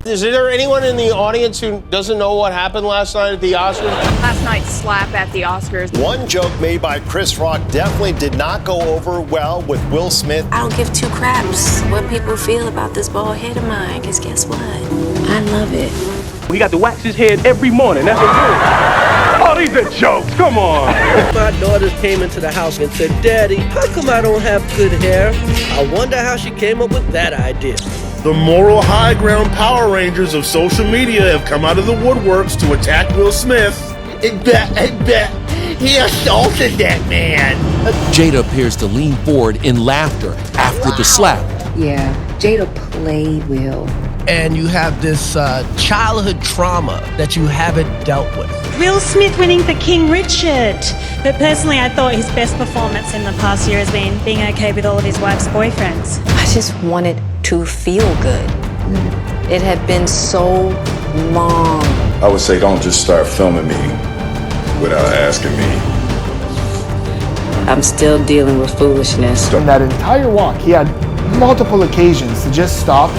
Is there anyone in the audience who doesn't know what happened last night at the Oscars? Last night's slap at the Oscars. One joke made by Chris Rock definitely did not go over well with Will Smith. I don't give two craps what people feel about this bald head of mine, because guess what? I love it. He got to wax his head every morning. That's a rule. Oh, these are jokes. Come on. My daughters came into the house and said, "Daddy, how come I don't have good hair?" I wonder how she came up with that idea. The moral high ground Power Rangers of social media have come out of the woodworks to attack Will Smith. He assaulted that man. Jada appears to lean forward in laughter after the slap. Yeah, Jada played Will. And you have this childhood trauma that you haven't dealt with. Will Smith winning for King Richard. But personally, I thought his best performance in the past year has been being okay with all of his wife's boyfriends. I just wanted to feel good. It had been so long. I would say don't just start filming me without asking me. I'm still dealing with foolishness. In that entire walk, he had multiple occasions to just stop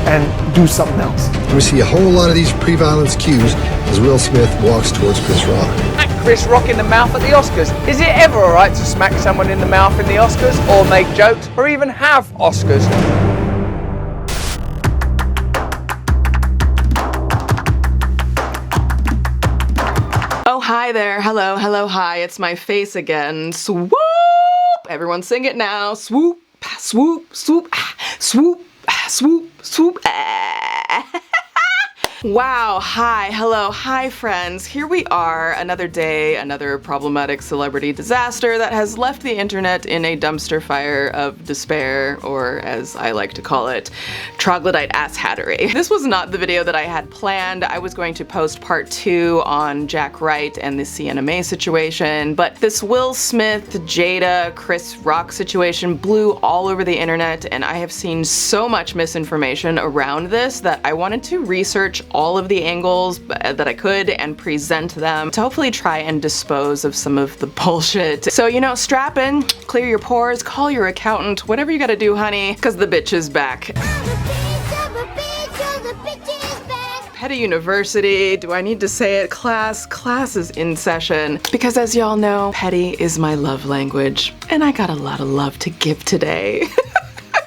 and do something else. We see a whole lot of these pre-violence cues as Will Smith walks towards Chris Rock. Smack Chris Rock in the mouth at the Oscars. Is it ever alright to smack someone in the mouth in the Oscars, or make jokes, or even have Oscars? Oh, hi there. Hello, hello, hi. It's my face again. Swoop! Everyone sing it now. Swoop, swoop, swoop, swoop, swoop, swoop. Wow, hi, hello, hi friends. Here we are, another day, another problematic celebrity disaster that has left the internet in a dumpster fire of despair, or as I like to call it, troglodyte asshattery. This was not the video that I had planned. I was going to post part 2 on Jack Wright and the Sienna situation, but this Will Smith, Jada, Chris Rock situation blew all over the internet, and I have seen so much misinformation around this that I wanted to research all of the angles that I could and present them to hopefully try and dispose of some of the bullshit. So, you know, strap in, clear your pores, call your accountant, whatever you gotta do, honey, because the bitch is back. Petty University, do I need to say it? Class is in session. Because as y'all know, petty is my love language, and I got a lot of love to give today.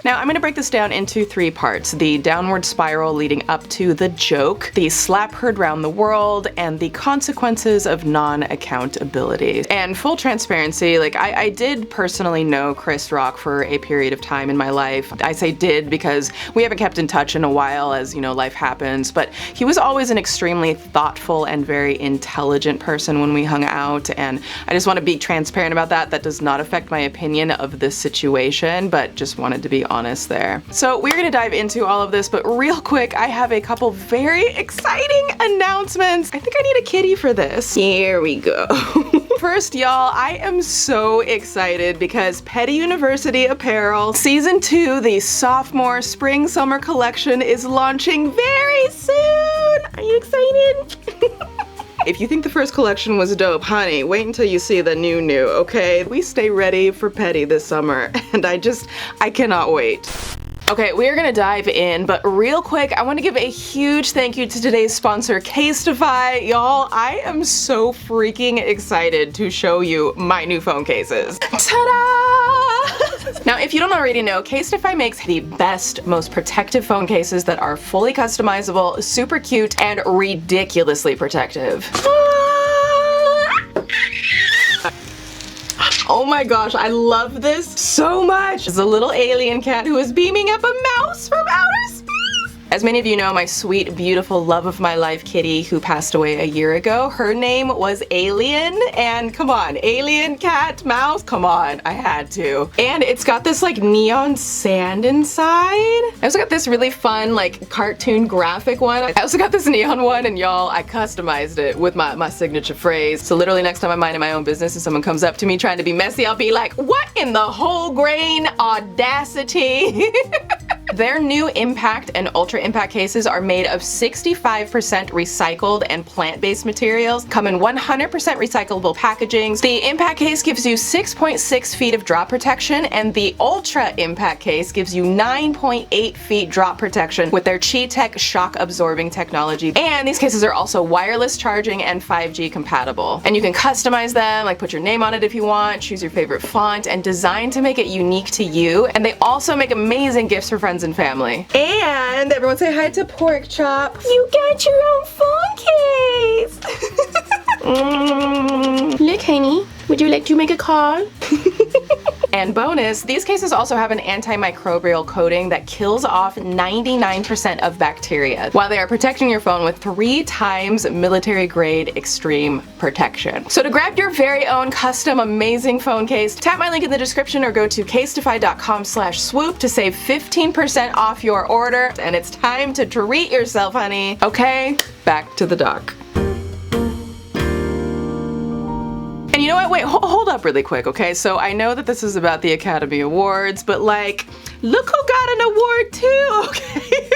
Now, I'm gonna break this down into 3 parts: the downward spiral leading up to the joke, the slap heard round the world, and the consequences of non-accountability. And full transparency, like, I did personally know Chris Rock for a period of time in my life. I say did because we haven't kept in touch in a while, as, you know, life happens, but he was always an extremely thoughtful and very intelligent person when we hung out, and I just want to be transparent about that. That does not affect my opinion of this situation, but just wanted to be honest there. So we're gonna dive into all of this, but real quick, I have a couple very exciting announcements. I think I need a kitty for this. Here we go. First, y'all, I am so excited because Petty University Apparel Season 2, the sophomore spring-summer collection, is launching very soon. Are you excited? If you think the first collection was dope, honey, wait until you see the new, okay? We stay ready for Petty this summer, and I cannot wait. Okay, we are gonna dive in, but real quick, I wanna give a huge thank you to today's sponsor, Casetify. Y'all, I am so freaking excited to show you my new phone cases. Ta-da! Now, if you don't already know, Casetify makes the best, most protective phone cases that are fully customizable, super cute, and ridiculously protective. Oh my gosh, I love this so much. It's a little alien cat who is beaming up a mouse from outer space. As many of you know, my sweet, beautiful love of my life kitty who passed away a year ago, her name was Alien, and come on, alien, cat, mouse, come on, I had to. And it's got this like neon sand inside. I also got this really fun like cartoon graphic one. I also got this neon one, and y'all, I customized it with my signature phrase. So literally next time I'm minding my own business and someone comes up to me trying to be messy, I'll be like, what in the whole grain audacity? Their new Impact and Ultra Impact cases are made of 65% recycled and plant-based materials, come in 100% recyclable packaging. The Impact case gives you 6.6 feet of drop protection, and the Ultra Impact case gives you 9.8 feet drop protection with their Chi-Tech shock absorbing technology. And these cases are also wireless charging and 5G compatible. And you can customize them, like put your name on it if you want, choose your favorite font, and design to make it unique to you. And they also make amazing gifts for friends and family. And everyone say hi to Pork Chop. You got your own phone case. Look, honey, would you like to make a call? And bonus, these cases also have an antimicrobial coating that kills off 99% of bacteria, while they are protecting your phone with 3 times military-grade extreme protection. So to grab your very own custom amazing phone case, tap my link in the description or go to casetify.com/swoop to save 15% off your order. And it's time to treat yourself, honey. Okay, back to the doc. And you know what? Wait, hold up really quick, okay? So I know that this is about the Academy Awards, but like, look who got an award too, okay?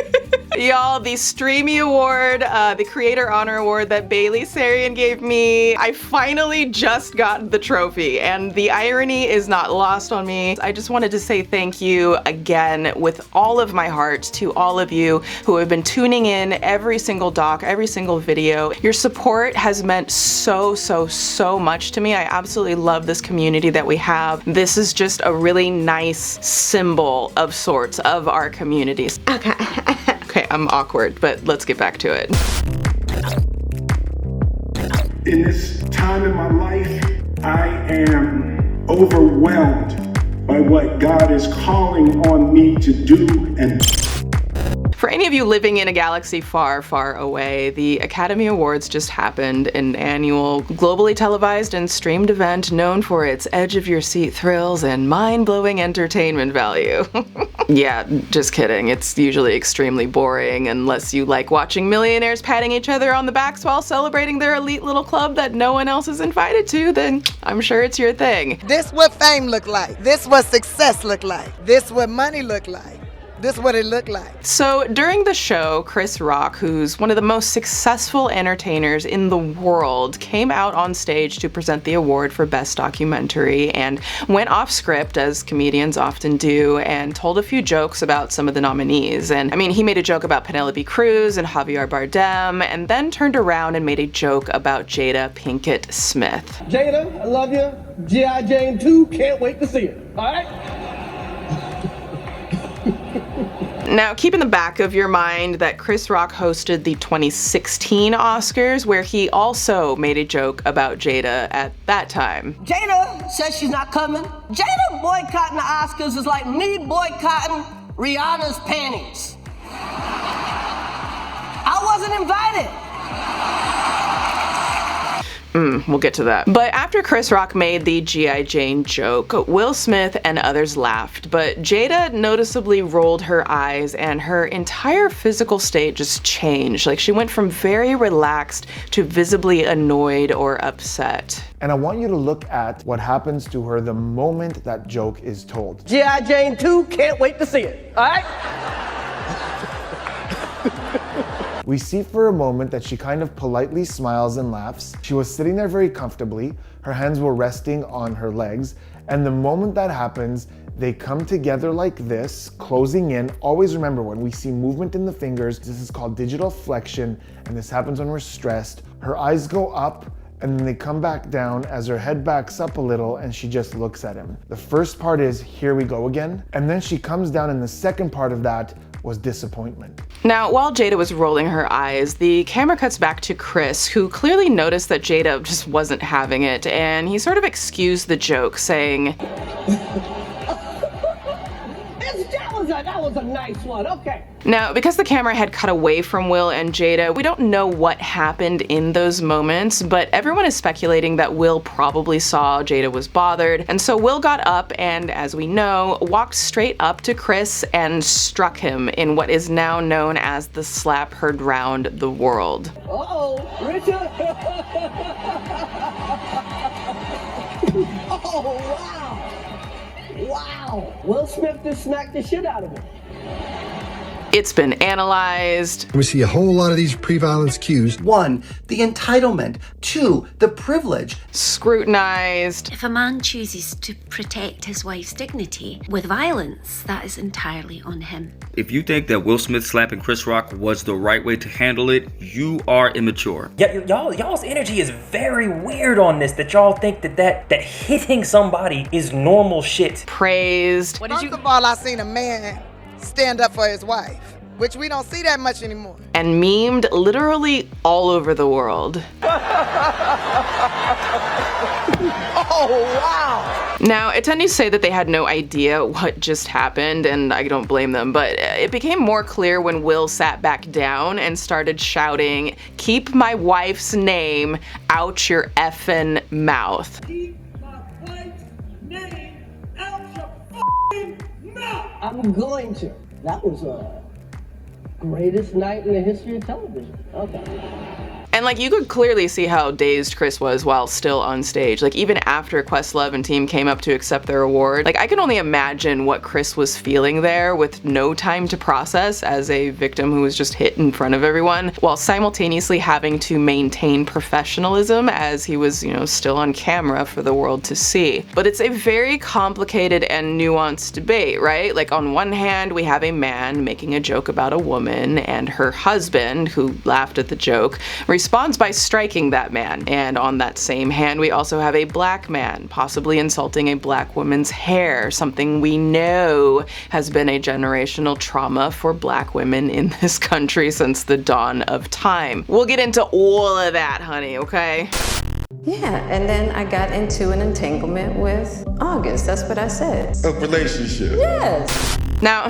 Y'all, the Streamy Award, the Creator Honor Award that Bailey Sarian gave me, I finally just got the trophy, and the irony is not lost on me. I just wanted to say thank you again with all of my heart to all of you who have been tuning in every single doc, every single video. Your support has meant so much to me. I absolutely love this community that we have. This is just a really nice symbol of sorts of our communities. Okay. Okay, I'm awkward, but let's get back to it. In this time in my life, I am overwhelmed by what God is calling on me to do. And for any of you living in a galaxy far, far away, the Academy Awards just happened, an annual, globally televised and streamed event known for its edge-of-your-seat thrills and mind-blowing entertainment value. Yeah, just kidding. It's usually extremely boring unless you like watching millionaires patting each other on the backs while celebrating their elite little club that no one else is invited to, then I'm sure it's your thing. This what fame look like. This what success look like. This what money look like. This is what it looked like. So during the show, Chris Rock, who's one of the most successful entertainers in the world, came out on stage to present the award for Best Documentary and went off script, as comedians often do, and told a few jokes about some of the nominees. And I mean, he made a joke about Penelope Cruz and Javier Bardem, and then turned around and made a joke about Jada Pinkett Smith. Jada, I love you. G.I. Jane 2, can't wait to see it. All right? Now, keep in the back of your mind that Chris Rock hosted the 2016 Oscars, where he also made a joke about Jada at that time. Jada says she's not coming. Jada boycotting the Oscars is like me boycotting Rihanna's panties. I wasn't invited. We'll get to that. But after Chris Rock made the G.I. Jane joke, Will Smith and others laughed, but Jada noticeably rolled her eyes and her entire physical state just changed. Like, she went from very relaxed to visibly annoyed or upset. And I want you to look at what happens to her the moment that joke is told. G.I. Jane 2, can't wait to see it. All right? We see for a moment that she kind of politely smiles and laughs. She was sitting there very comfortably. Her hands were resting on her legs. And the moment that happens, they come together like this, closing in. Always remember, when we see movement in the fingers, this is called digital flexion, and this happens when we're stressed. Her eyes go up, and then they come back down as her head backs up a little, and she just looks at him. The first part is, here we go again. And then she comes down, and the second part of that was disappointment. Now, while Jada was rolling her eyes, the camera cuts back to Chris, who clearly noticed that Jada just wasn't having it, and he sort of excused the joke, saying, That was a nice one, okay. Now, because the camera had cut away from Will and Jada, we don't know what happened in those moments, but everyone is speculating that Will probably saw Jada was bothered, and so Will got up and, as we know, walked straight up to Chris and struck him in what is now known as the slap heard round the world. Uh-oh, Richard! Oh, wow! Wow! Will Smith just smacked the shit out of him. It's been analyzed. We see a whole lot of these pre-violence cues. 1. The entitlement. 2. The privilege. Scrutinized. If a man chooses to protect his wife's dignity with violence, that is entirely on him. If you think that Will Smith slapping Chris Rock was the right way to handle it, you are immature. Yeah, y'all's energy is very weird on this, that y'all think that hitting somebody is normal shit. Praised. First of all, I seen a man stand up for his wife, which we don't see that much anymore. And memed literally all over the world. Oh, wow. Now, attendees say that they had no idea what just happened, and I don't blame them, but it became more clear when Will sat back down and started shouting, "Keep my wife's name out your effing mouth." Keep my wife's name out your f***ing mouth. I'm going to. That was greatest night in the history of television. Okay. And like, you could clearly see how dazed Chris was while still on stage. Like, even after Questlove and team came up to accept their award, like, I can only imagine what Chris was feeling there with no time to process as a victim who was just hit in front of everyone, while simultaneously having to maintain professionalism as he was, you know, still on camera for the world to see. But it's a very complicated and nuanced debate, right? Like, on one hand, we have a man making a joke about a woman, and her husband, who laughed at the joke, responds by striking that man. And on that same hand, we also have a black man possibly insulting a black woman's hair, something we know has been a generational trauma for black women in this country since the dawn of time. We'll get into all of that, honey, okay? Yeah, and then I got into an entanglement with August. That's what I said. A relationship. Yes. Now,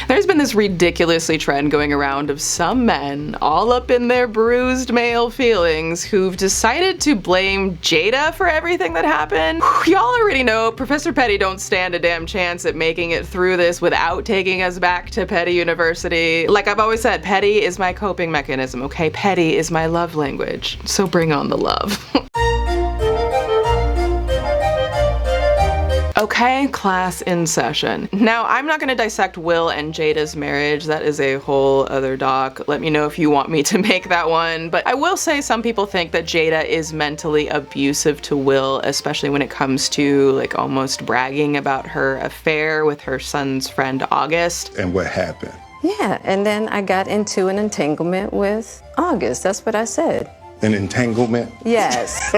there's been this ridiculously trend going around of some men, all up in their bruised male feelings, who've decided to blame Jada for everything that happened. Y'all already know Professor Petty don't stand a damn chance at making it through this without taking us back to Petty University. Like I've always said, Petty is my coping mechanism, okay? Petty is my love language. So bring on the love. Okay, class in session. Now, I'm not gonna dissect Will and Jada's marriage. That is a whole other doc. Let me know if you want me to make that one. But I will say some people think that Jada is mentally abusive to Will, especially when it comes to like almost bragging about her affair with her son's friend August. And what happened? Yeah, and then I got into an entanglement with August. That's what I said. An entanglement? Yes.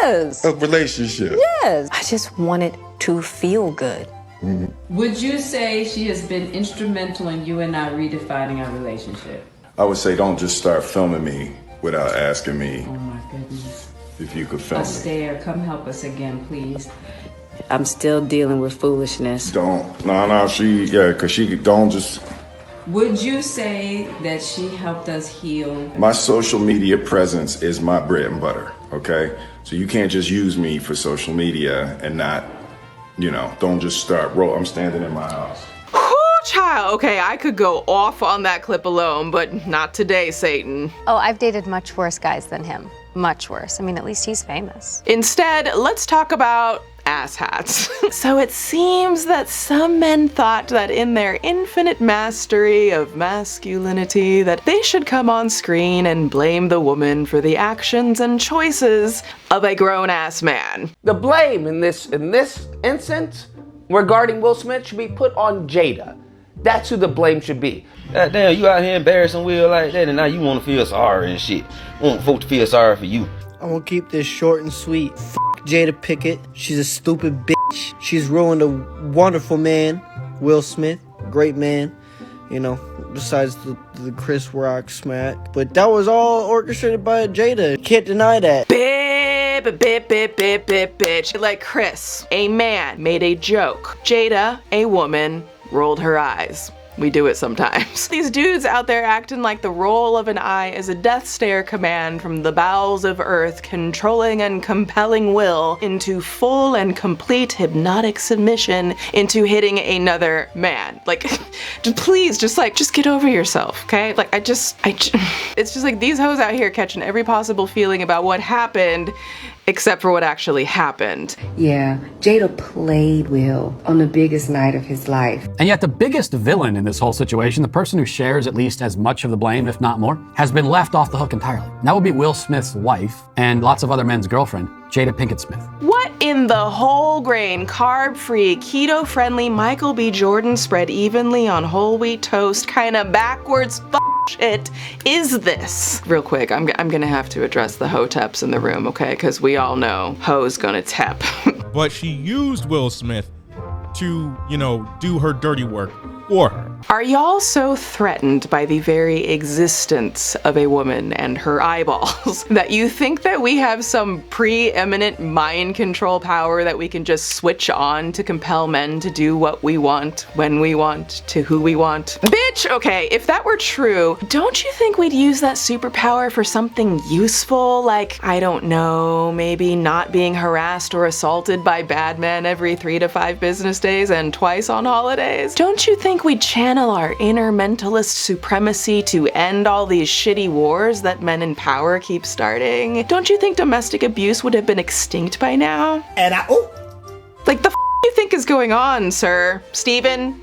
Yes. A relationship? Yes. I just wanted to feel good. Mm-hmm. Would you say she has been instrumental in you and I redefining our relationship? I would say don't just start filming me without asking me Oh my goodness. if you could film me. Astaire, come help us again, please. I'm still dealing with foolishness. Because she don't just... Would you say that she helped us heal? My social media presence is my bread and butter, okay? So you can't just use me for social media and not, you know, don't just start I'm standing in my house. Whew, child. Okay, I could go off on that clip alone, but not today, Satan. Oh, I've dated much worse guys than him. Much worse. I mean, at least he's famous. Instead, let's talk about asshats. So it seems that some men thought that in their infinite mastery of masculinity that they should come on screen and blame the woman for the actions and choices of a grown-ass man. The blame in this instance regarding Will Smith should be put on Jada. That's who the blame should be. God damn, you out here embarrassing Will like that and now you want to feel sorry and shit. Want folks to feel sorry for you. I'm gonna keep this short and sweet. F Jada Pinkett. She's a stupid bitch. She's ruined a wonderful man, Will Smith. Great man, you know, besides the Chris Rock smack. But that was all orchestrated by Jada. Can't deny that. Bitch. Like Chris, a man, made a joke. Jada, a woman, rolled her eyes. We do it sometimes. These dudes out there acting like the roll of an eye is a death stare command from the bowels of earth, controlling and compelling Will into full and complete hypnotic submission into hitting another man. Like, please, just get over yourself, okay? Like, it's just like these hoes out here catching every possible feeling about what happened, except for what actually happened. Yeah, Jada played Will on the biggest night of his life. And yet the biggest villain in this whole situation, the person who shares at least as much of the blame, if not more, has been left off the hook entirely. And that would be Will Smith's wife and lots of other men's girlfriend, Jada Pinkett Smith. What in the whole grain, carb-free, keto-friendly Michael B. Jordan spread evenly on whole wheat toast kind of backwards shit is this? Real quick, I'm gonna have to address the hoteps in the room, okay? Because we all know ho's gonna tep. But she used Will Smith to, do her dirty work for her. Are y'all so threatened by the very existence of a woman and her eyeballs that you think that we have some preeminent mind control power that we can just switch on to compel men to do what we want, when we want, to who we want? Bitch, okay, if that were true, don't you think we'd use that superpower for something useful? Like, I don't know, maybe not being harassed or assaulted by bad men every 3 to 5 business days and twice on holidays? Don't you think we'd channel our inner mentalist supremacy to end all these shitty wars that men in power keep starting? Don't you think domestic abuse would have been extinct by now? And like the you think is going on, sir? Steven,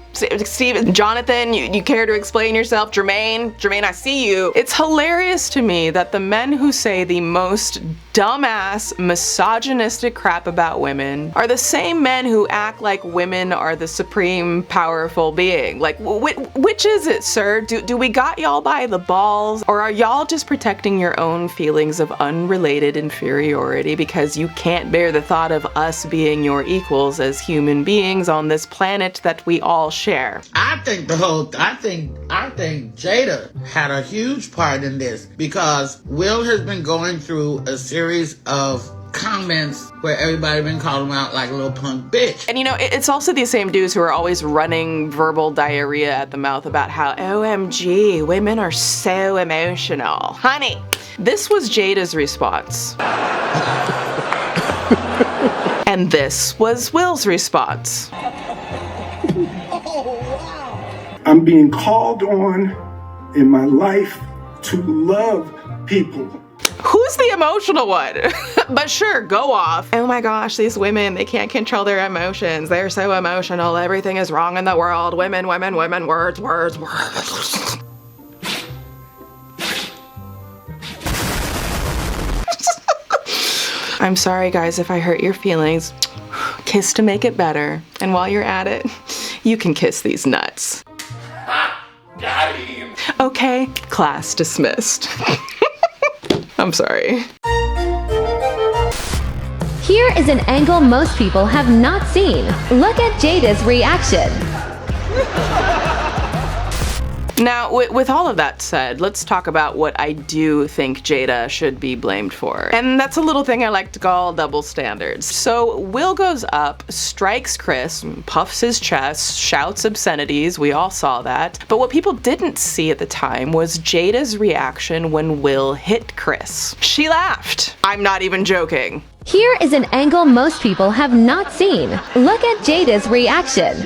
Jonathan, you care to explain yourself? Jermaine, I see you. It's hilarious to me that the men who say the most dumbass, misogynistic crap about women are the same men who act like women are the supreme, powerful being. Like, which is it, sir? Do we got y'all by the balls? Or are y'all just protecting your own feelings of unrelated inferiority because you can't bear the thought of us being your equals as human beings on this planet that we all share? I think Jada had a huge part in this because Will has been going through a series of comments where everybody been calling him out like a little punk bitch. And it's also the same dudes who are always running verbal diarrhea at the mouth about how, OMG, women are so emotional. Honey, this was Jada's response. And this was Will's response. I'm being called on in my life to love people. Who's the emotional one? But sure, go off. Oh my gosh, these women, they can't control their emotions. They're so emotional. Everything is wrong in the world. Women, words. I'm sorry, guys, if I hurt your feelings. Kiss to make it better. And while you're at it, you can kiss these nuts. Got him. Okay, class dismissed. I'm sorry. Here is an angle most people have not seen. Look at Jada's reaction. Now, with all of that said, let's talk about what I do think Jada should be blamed for. And that's a little thing I like to call double standards. So Will goes up, strikes Chris, puffs his chest, shouts obscenities, we all saw that. But what people didn't see at the time was Jada's reaction when Will hit Chris. She laughed. I'm not even joking. Here is an angle most people have not seen. Look at Jada's reaction.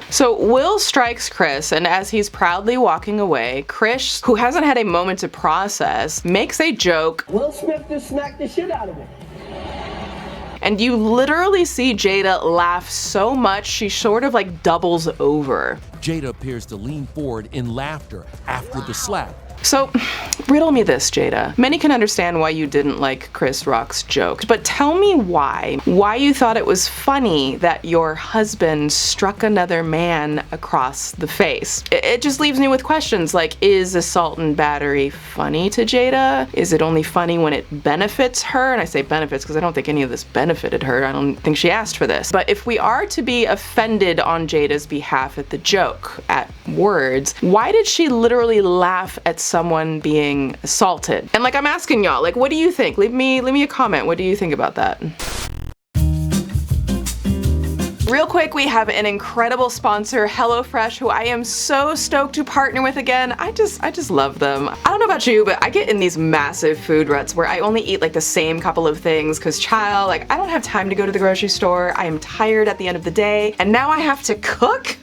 So Will strikes Chris, and as he's proudly walking away, Chris, who hasn't had a moment to process, makes a joke. Will Smith just smacked the shit out of him. And you literally see Jada laugh so much, she sort of like doubles over. Jada appears to lean forward in laughter after the slap. So, riddle me this, Jada. Many can understand why you didn't like Chris Rock's joke, but tell me why you thought it was funny that your husband struck another man across the face. It just leaves me with questions like, is assault and battery funny to Jada? Is it only funny when it benefits her? And I say benefits because I don't think any of this benefited her. I don't think she asked for this. But if we are to be offended on Jada's behalf at the joke, at words, why did she literally laugh at someone being assaulted? And like, I'm asking y'all, like, what do you think? Leave me a comment. What do you think about that? Real quick, we have an incredible sponsor, HelloFresh, who I am so stoked to partner with again. I just love them. I don't know about you, but I get in these massive food ruts where I only eat like the same couple of things because child, like, I don't have time to go to the grocery store. I am tired at the end of the day, and now I have to cook?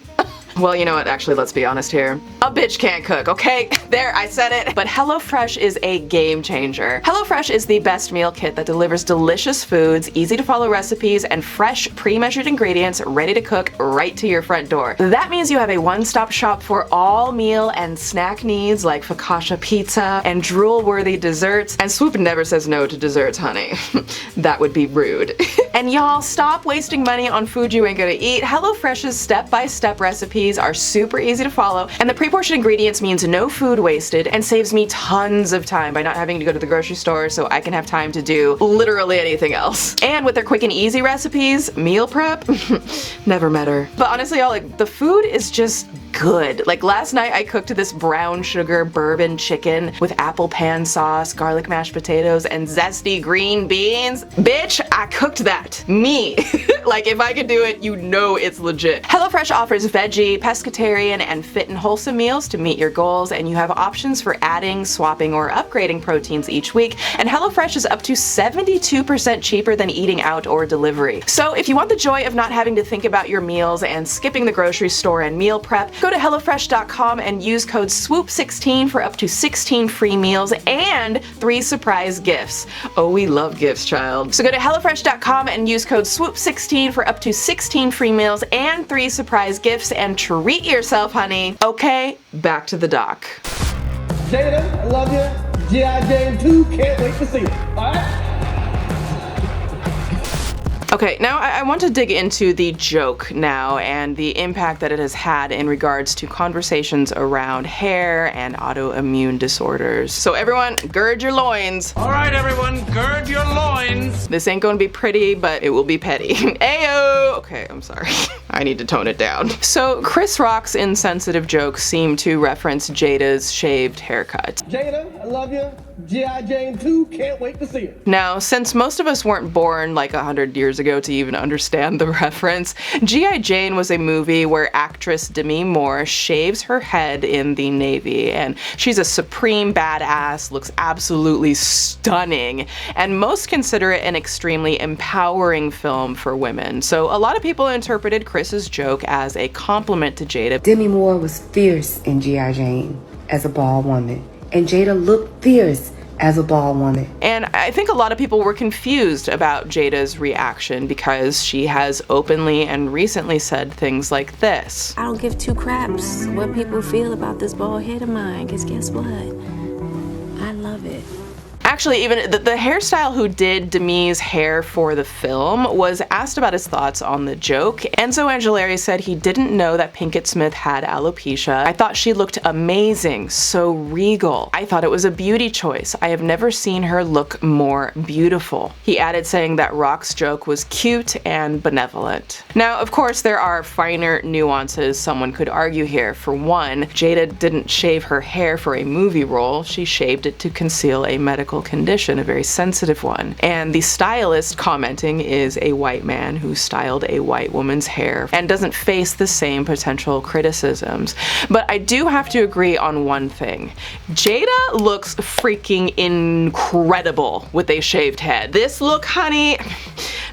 Well, you know what, actually, let's be honest here. A bitch can't cook, okay? There, I said it. But HelloFresh is a game changer. HelloFresh is the best meal kit that delivers delicious foods, easy to follow recipes, and fresh pre-measured ingredients ready to cook right to your front door. That means you have a one-stop shop for all meal and snack needs like focaccia pizza and drool-worthy desserts. And Swoop never says no to desserts, honey. That would be rude. And y'all, stop wasting money on food you ain't gonna eat. HelloFresh's step-by-step recipes are super easy to follow, and the pre-portioned ingredients means no food wasted and saves me tons of time by not having to go to the grocery store so I can have time to do literally anything else. And with their quick and easy recipes, meal prep, never met her. But honestly, y'all, like, the food is just good. Like last night I cooked this brown sugar bourbon chicken with apple pan sauce, garlic mashed potatoes, and zesty green beans. Bitch, I cooked that. Me. Like if I could do it, you know it's legit. HelloFresh offers veggie, pescatarian, and fit and wholesome meals to meet your goals, and you have options for adding, swapping, or upgrading proteins each week. And HelloFresh is up to 72% cheaper than eating out or delivery. So if you want the joy of not having to think about your meals and skipping the grocery store and meal prep, go to HelloFresh.com and use code SWOOP16 for up to 16 free meals and 3 surprise gifts. Oh, we love gifts, child. So go to HelloFresh.com and use code SWOOP16 for up to 16 free meals and 3 surprise gifts, and treat yourself, honey. Okay, back to the doc. Jada, I love you. G.I. Jane 2, can't wait to see it. Alright? Okay, now I want to dig into the joke now and the impact that it has had in regards to conversations around hair and autoimmune disorders. So everyone, gird your loins. All right, everyone, gird your loins. This ain't gonna be pretty, but it will be petty. Ayo! Okay, I'm sorry. I need to tone it down. So Chris Rock's insensitive jokes seem to reference Jada's shaved haircut. Jada, I love you. G.I. Jane 2, can't wait to see it. Now, since most of us weren't born like 100 years ago to even understand the reference, G.I. Jane was a movie where actress Demi Moore shaves her head in the Navy, and she's a supreme badass, looks absolutely stunning, and most consider it an extremely empowering film for women. So a lot of people interpreted Chris's joke as a compliment to Jada. Demi Moore was fierce in G.I. Jane as a bald woman, and Jada looked fierce as a bald woman. And I think a lot of people were confused about Jada's reaction because she has openly and recently said things like this. I don't give 2 craps what people feel about this bald head of mine, because guess what? I love it. Actually, even the hairstyle who did Demi's hair for the film was asked about his thoughts on the joke. Enzo Angelari said he didn't know that Pinkett Smith had alopecia. I thought she looked amazing, so regal. I thought it was a beauty choice. I have never seen her look more beautiful. He added saying that Rock's joke was cute and benevolent. Now, of course, there are finer nuances someone could argue here. For one, Jada didn't shave her hair for a movie role. She shaved it to conceal a medical condition, a very sensitive one. And the stylist commenting is a white man who styled a white woman's hair and doesn't face the same potential criticisms. But I do have to agree on one thing. Jada looks freaking incredible with a shaved head. This look, honey,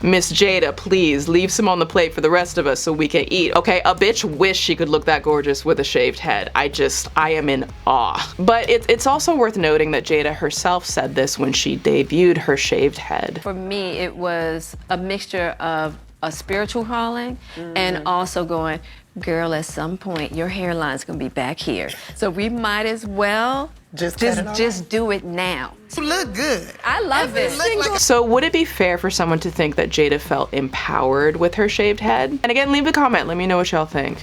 Miss Jada, please leave some on the plate for the rest of us so we can eat. Okay, a bitch wish she could look that gorgeous with a shaved head. I am in awe. But it's also worth noting that Jada herself said this when she debuted her shaved head. For me, it was a mixture of a spiritual calling and also going, girl, at some point your hairline's gonna be back here. So we might as well just do it now. You look good. I love it. So would it be fair for someone to think that Jada felt empowered with her shaved head? And again, leave a comment, let me know what y'all think.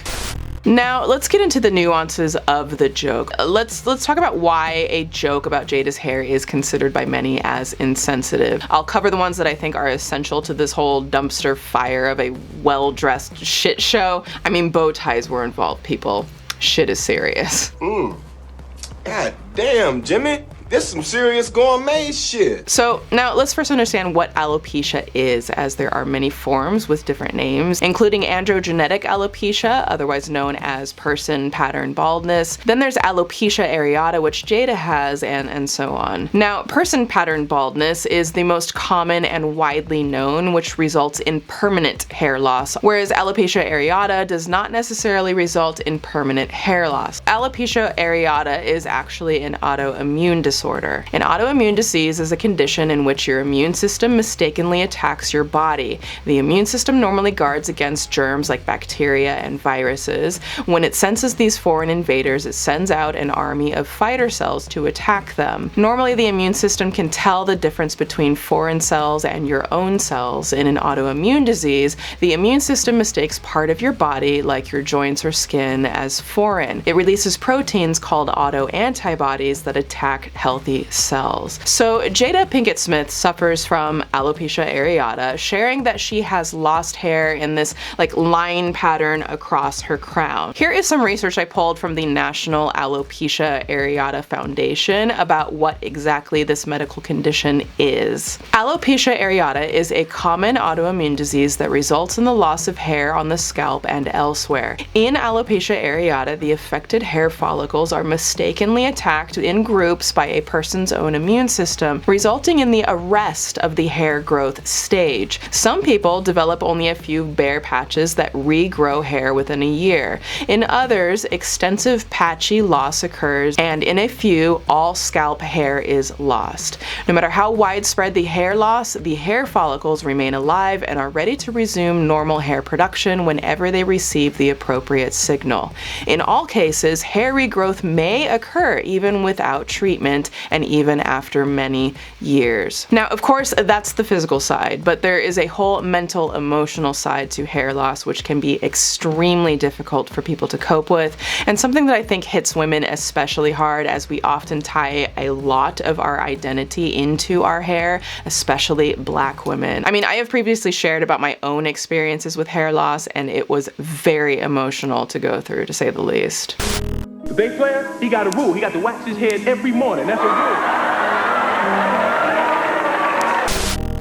Now, let's get into the nuances of the joke. Let's talk about why a joke about Jada's hair is considered by many as insensitive. I'll cover the ones that I think are essential to this whole dumpster fire of a well-dressed shit show. I mean, bow ties were involved, people. Shit is serious. God damn, Jimmy. This some serious gourmet shit. So now let's first understand what alopecia is, as there are many forms with different names, including androgenetic alopecia, otherwise known as person pattern baldness. Then there's alopecia areata, which Jada has, and so on. Now, person pattern baldness is the most common and widely known, which results in permanent hair loss, whereas alopecia areata does not necessarily result in permanent hair loss. Alopecia areata is actually an autoimmune disorder. An autoimmune disease is a condition in which your immune system mistakenly attacks your body. The immune system normally guards against germs like bacteria and viruses. When it senses these foreign invaders, it sends out an army of fighter cells to attack them. Normally, the immune system can tell the difference between foreign cells and your own cells. In an autoimmune disease, the immune system mistakes part of your body, like your joints or skin, as foreign. It releases proteins called autoantibodies that attack healthy cells. So Jada Pinkett Smith suffers from alopecia areata, sharing that she has lost hair in this like line pattern across her crown. Here is some research I pulled from the National Alopecia Areata Foundation about what exactly this medical condition is. Alopecia areata is a common autoimmune disease that results in the loss of hair on the scalp and elsewhere. In alopecia areata, the affected hair follicles are mistakenly attacked in groups by a person's own immune system, resulting in the arrest of the hair growth stage. Some people develop only a few bare patches that regrow hair within a year. In others, extensive patchy loss occurs, and in a few, all scalp hair is lost. No matter how widespread the hair loss, the hair follicles remain alive and are ready to resume normal hair production whenever they receive the appropriate signal. In all cases, hair regrowth may occur even without treatment and even after many years. Now, of course, that's the physical side, but there is a whole mental, emotional side to hair loss, which can be extremely difficult for people to cope with, and something that I think hits women especially hard, as we often tie a lot of our identity into our hair, especially Black women. I mean, I have previously shared about my own experiences with hair loss, and it was very emotional to go through, to say the least. The bass player, he got a rule. He got to wax his head every morning. That's a rule.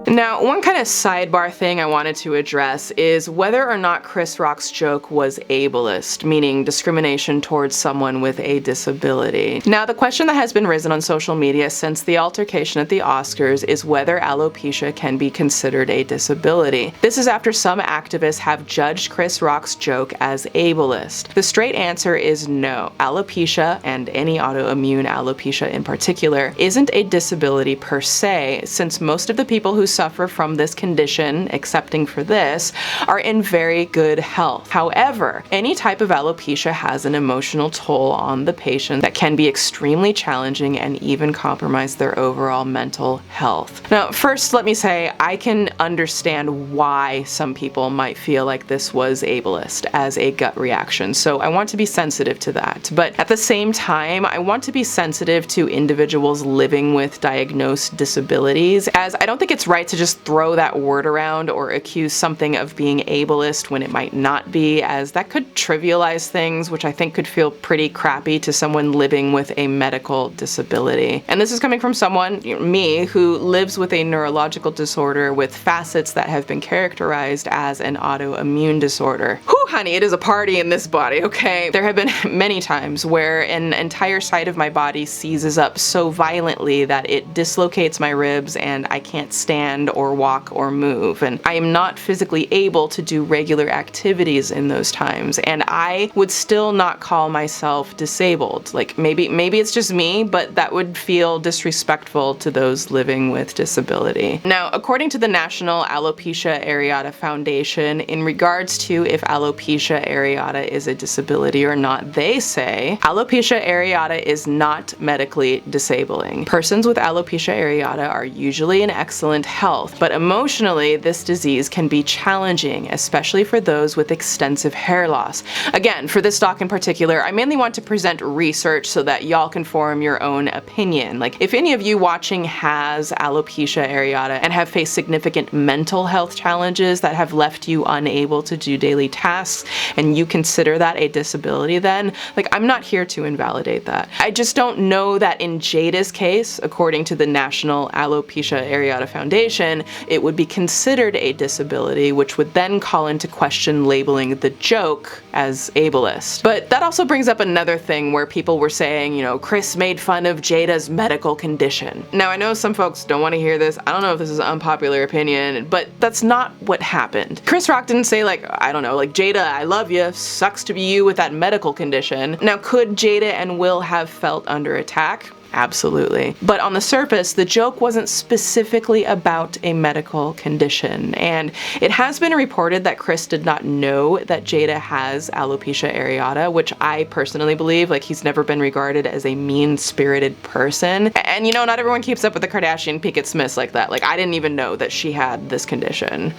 Now, one kind of sidebar thing I wanted to address is whether or not Chris Rock's joke was ableist, meaning discrimination towards someone with a disability. Now, the question that has been risen on social media since the altercation at the Oscars is whether alopecia can be considered a disability. This is after some activists have judged Chris Rock's joke as ableist. The straight answer is no. Alopecia, and any autoimmune alopecia in particular, isn't a disability per se, since most of the people who suffer from this condition, excepting for this, are in very good health. However, any type of alopecia has an emotional toll on the patient that can be extremely challenging and even compromise their overall mental health. Now, first, let me say I can understand why some people might feel like this was ableist as a gut reaction, so I want to be sensitive to that. But at the same time, I want to be sensitive to individuals living with diagnosed disabilities, as I don't think it's right to just throw that word around or accuse something of being ableist when it might not be, as that could trivialize things, which I think could feel pretty crappy to someone living with a medical disability. And this is coming from someone, me, who lives with a neurological disorder with facets that have been characterized as an autoimmune disorder. Whew, honey, it is a party in this body, okay? There have been many times where an entire side of my body seizes up so violently that it dislocates my ribs and I can't stand or walk or move, and I am not physically able to do regular activities in those times, and I would still not call myself disabled. Like, maybe it's just me, but that would feel disrespectful to those living with disability. Now, according to the National Alopecia Areata Foundation, in regards to if alopecia areata is a disability or not, they say alopecia areata is not medically disabling. Persons with alopecia areata are usually in excellent health, but emotionally, this disease can be challenging, especially for those with extensive hair loss. Again, for this doc in particular, I mainly want to present research so that y'all can form your own opinion. Like, if any of you watching has alopecia areata and have faced significant mental health challenges that have left you unable to do daily tasks asks, and you consider that a disability then, like, I'm not here to invalidate that. I just don't know that in Jada's case, according to the National Alopecia Areata Foundation, it would be considered a disability, which would then call into question labeling the joke as ableist. But that also brings up another thing where people were saying, you know, Chris made fun of Jada's medical condition. Now, I know some folks don't want to hear this. I don't know if this is an unpopular opinion, but that's not what happened. Chris Rock didn't say, like, I don't know, like, Jada, I love you, sucks to be you with that medical condition. Now, could Jada and Will have felt under attack? Absolutely. But on the surface, the joke wasn't specifically about a medical condition, and it has been reported that Chris did not know that Jada has alopecia areata, which I personally believe, like, he's never been regarded as a mean-spirited person. And you know, not everyone keeps up with the Kardashian Pinkett Smiths like that. Like, I didn't even know that she had this condition.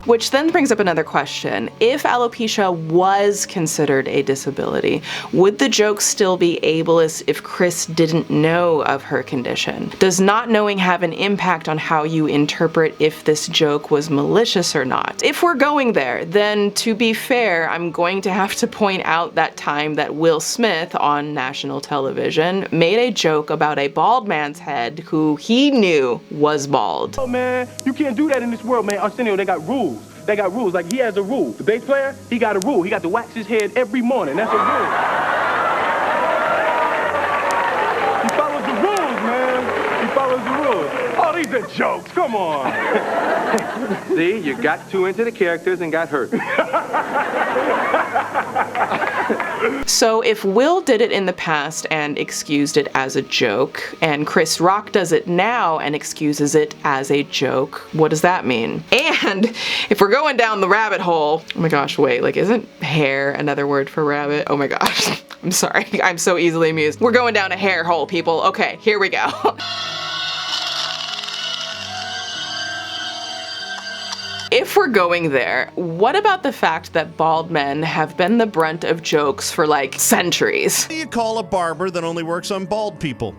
Which then brings up another question. If alopecia was considered a disability, would the joke still be ableist if Chris didn't know of her condition? Does not knowing have an impact on how you interpret if this joke was malicious or not? If we're going there, then to be fair, I'm going to have to point out that time that Will Smith on national television made a joke about a bald man's head who he knew was bald. Oh man, you can't do that in this world, man. Arsenio, they got rules. They got rules. Like, he has a rule. The bass player, he got a rule. He got to wax his head every morning. That's a rule. He follows the rules, man. He follows the rules. Oh, these are jokes. Come on. See, you got too into the characters and got hurt. So if Will did it in the past and excused it as a joke, and Chris Rock does it now and excuses it as a joke, what does that mean? And if we're going down the rabbit hole, oh my gosh, wait, like, isn't hair another word for rabbit? Oh my gosh, I'm sorry, I'm so easily amused. We're going down a hair hole, people. Okay, here we go. If we're going there, what about the fact that bald men have been the brunt of jokes for, like, centuries? What do you call a barber that only works on bald people?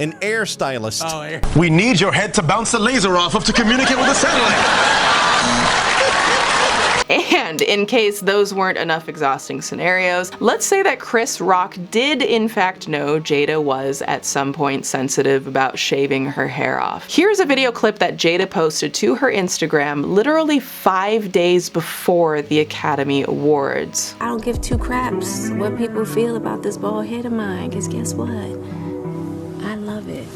An air stylist. Oh, air. We need your head to bounce the laser off of to communicate with the satellite. And in case those weren't enough exhausting scenarios, let's say that Chris Rock did in fact know Jada was at some point sensitive about shaving her hair off. Here's a video clip that Jada posted to her Instagram literally 5 days before the Academy Awards. I don't give two craps what people feel about this bald head of mine, because guess what? I love it.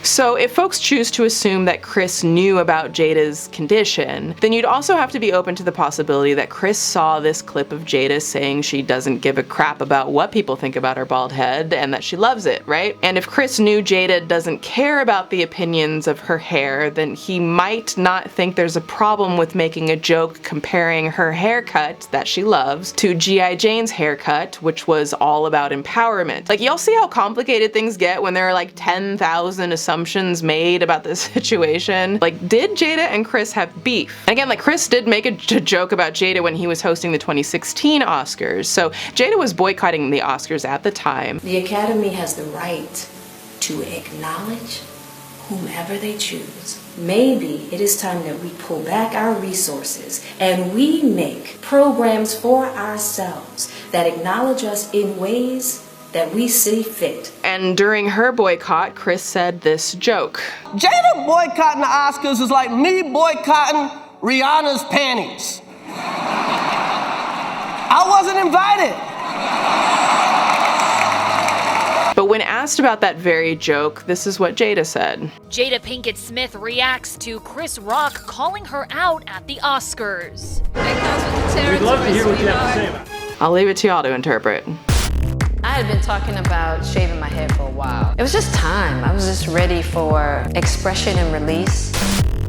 So if folks choose to assume that Chris knew about Jada's condition, then you'd also have to be open to the possibility that Chris saw this clip of Jada saying she doesn't give a crap about what people think about her bald head and that she loves it, right? And if Chris knew Jada doesn't care about the opinions of her hair, then he might not think there's a problem with making a joke comparing her haircut that she loves to G.I. Jane's haircut, which was all about empowerment. Like, y'all see how complicated things get when there are like 10,000 assumptions made about this situation? Like, did Jada and Chris have beef? And again, like, Chris did make a joke about Jada when he was hosting the 2016 Oscars, so Jada was boycotting the Oscars at the time. The Academy has the right to acknowledge whomever they choose. Maybe it is time that we pull back our resources and we make programs for ourselves that acknowledge us in ways that we see fit. And during her boycott, Chris said this joke. Jada boycotting the Oscars is like me boycotting Rihanna's panties. I wasn't invited. But when asked about that very joke, this is what Jada said. Jada Pinkett Smith reacts to Chris Rock calling her out at the Oscars. We'd love to hear what you have to say about it. I'll leave it to y'all to interpret. I had been talking about shaving my head for a while. It was just time. I was just ready for expression and release.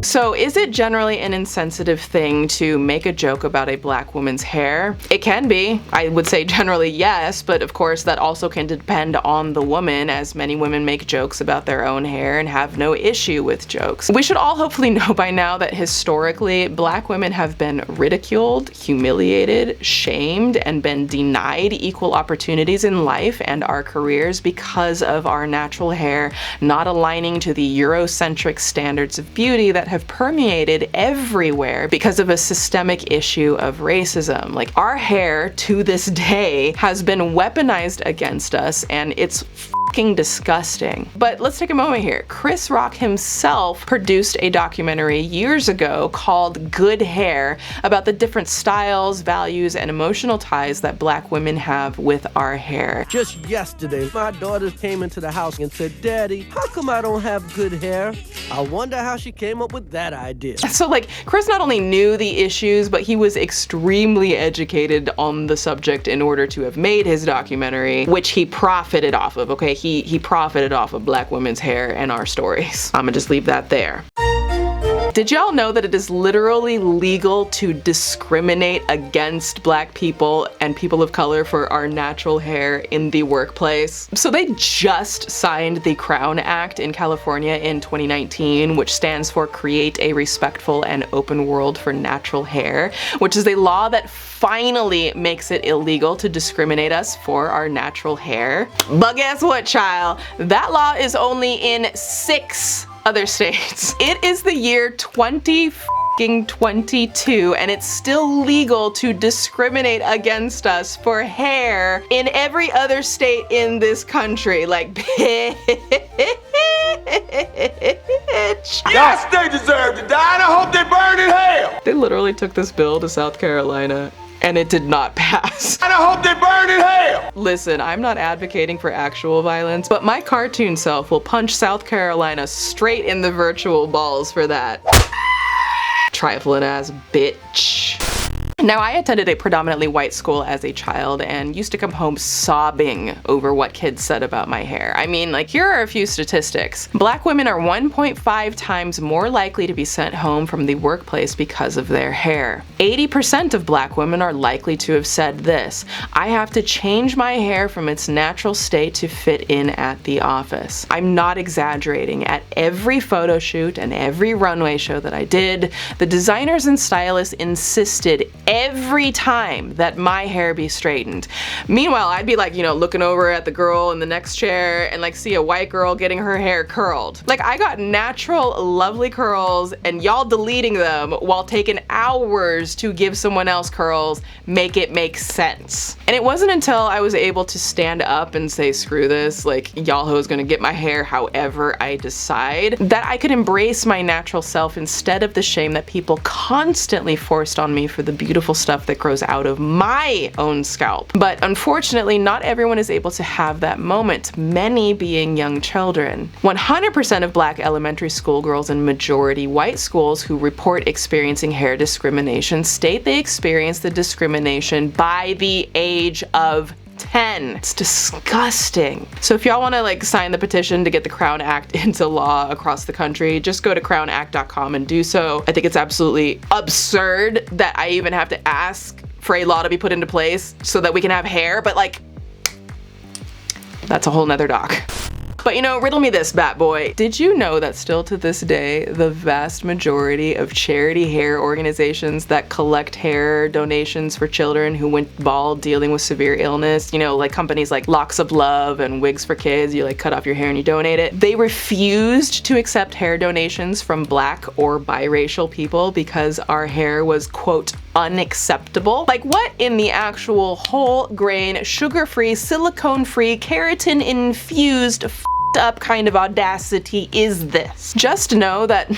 So is it generally an insensitive thing to make a joke about a black woman's hair? It can be. I would say generally yes, but of course that also can depend on the woman, as many women make jokes about their own hair and have no issue with jokes. We should all hopefully know by now that historically, black women have been ridiculed, humiliated, shamed, and been denied equal opportunities in life and our careers because of our natural hair not aligning to the Eurocentric standards of beauty that have permeated everywhere because of a systemic issue of racism. Like, our hair to this day has been weaponized against us, and it's fucking disgusting. But let's take a moment here. Chris Rock himself produced a documentary years ago called Good Hair about the different styles, values, and emotional ties that Black women have with our hair. Just yesterday, my daughters came into the house and said, "Daddy, how come I don't have good hair?" I wonder how she came up with that idea. So like, Chris not only knew the issues, but he was extremely educated on the subject in order to have made his documentary, which he profited off of, okay? He profited off of Black women's hair and our stories. I'm gonna just leave that there. Did y'all know that it is literally legal to discriminate against Black people and people of color for our natural hair in the workplace? So they just signed the Crown Act in California in 2019, which stands for Create a Respectful and Open World for Natural Hair, which is a law that finally makes it illegal to discriminate us for our natural hair. But guess what, child? That law is only in 6 other states. It is the year 2022, and it's still legal to discriminate against us for hair in every other state in this country. Like, bitch. Yes, they deserve to die, and I hope they burn in hell. They literally took this bill to South Carolina, and it did not pass. And I hope they burn in hell! Listen, I'm not advocating for actual violence, but my cartoon self will punch South Carolina straight in the virtual balls for that. Trifling ass bitch. Now, I attended a predominantly white school as a child and used to come home sobbing over what kids said about my hair. I mean, like, here are a few statistics. Black women are 1.5 times more likely to be sent home from the workplace because of their hair. 80% of Black women are likely to have said this: "I have to change my hair from its natural state to fit in at the office." I'm not exaggerating. At every photo shoot and every runway show that I did, the designers and stylists insisted every time that my hair be straightened. Meanwhile, I'd be like, you know, looking over at the girl in the next chair and like see a white girl getting her hair curled. Like, I got natural, lovely curls and y'all deleting them while taking hours to give someone else curls make it make sense. And it wasn't until I was able to stand up and say, screw this, like, y'all hoes gonna get my hair however I decide, that I could embrace my natural self instead of the shame that people constantly forced on me for the beautiful stuff that grows out of my own scalp. But unfortunately, not everyone is able to have that moment, many being young children. 100% of Black elementary school girls in majority white schools who report experiencing hair discrimination state they experience the discrimination by the age of 10. It's disgusting. So if y'all want to like sign the petition to get the Crown Act into law across the country, just go to crownact.com and do so. I think it's absolutely absurd that I even have to ask for a law to be put into place so that we can have hair, but like, that's a whole nother doc. But you know, riddle me this, bat boy. Did you know that still to this day, the vast majority of charity hair organizations that collect hair donations for children who went bald dealing with severe illness, you know, like companies like Locks of Love and Wigs for Kids, you like cut off your hair and you donate it, they refused to accept hair donations from Black or biracial people because our hair was, quote, unacceptable? Like, what in the actual whole grain, sugar-free, silicone-free, keratin-infused up kind of audacity is this? Just know that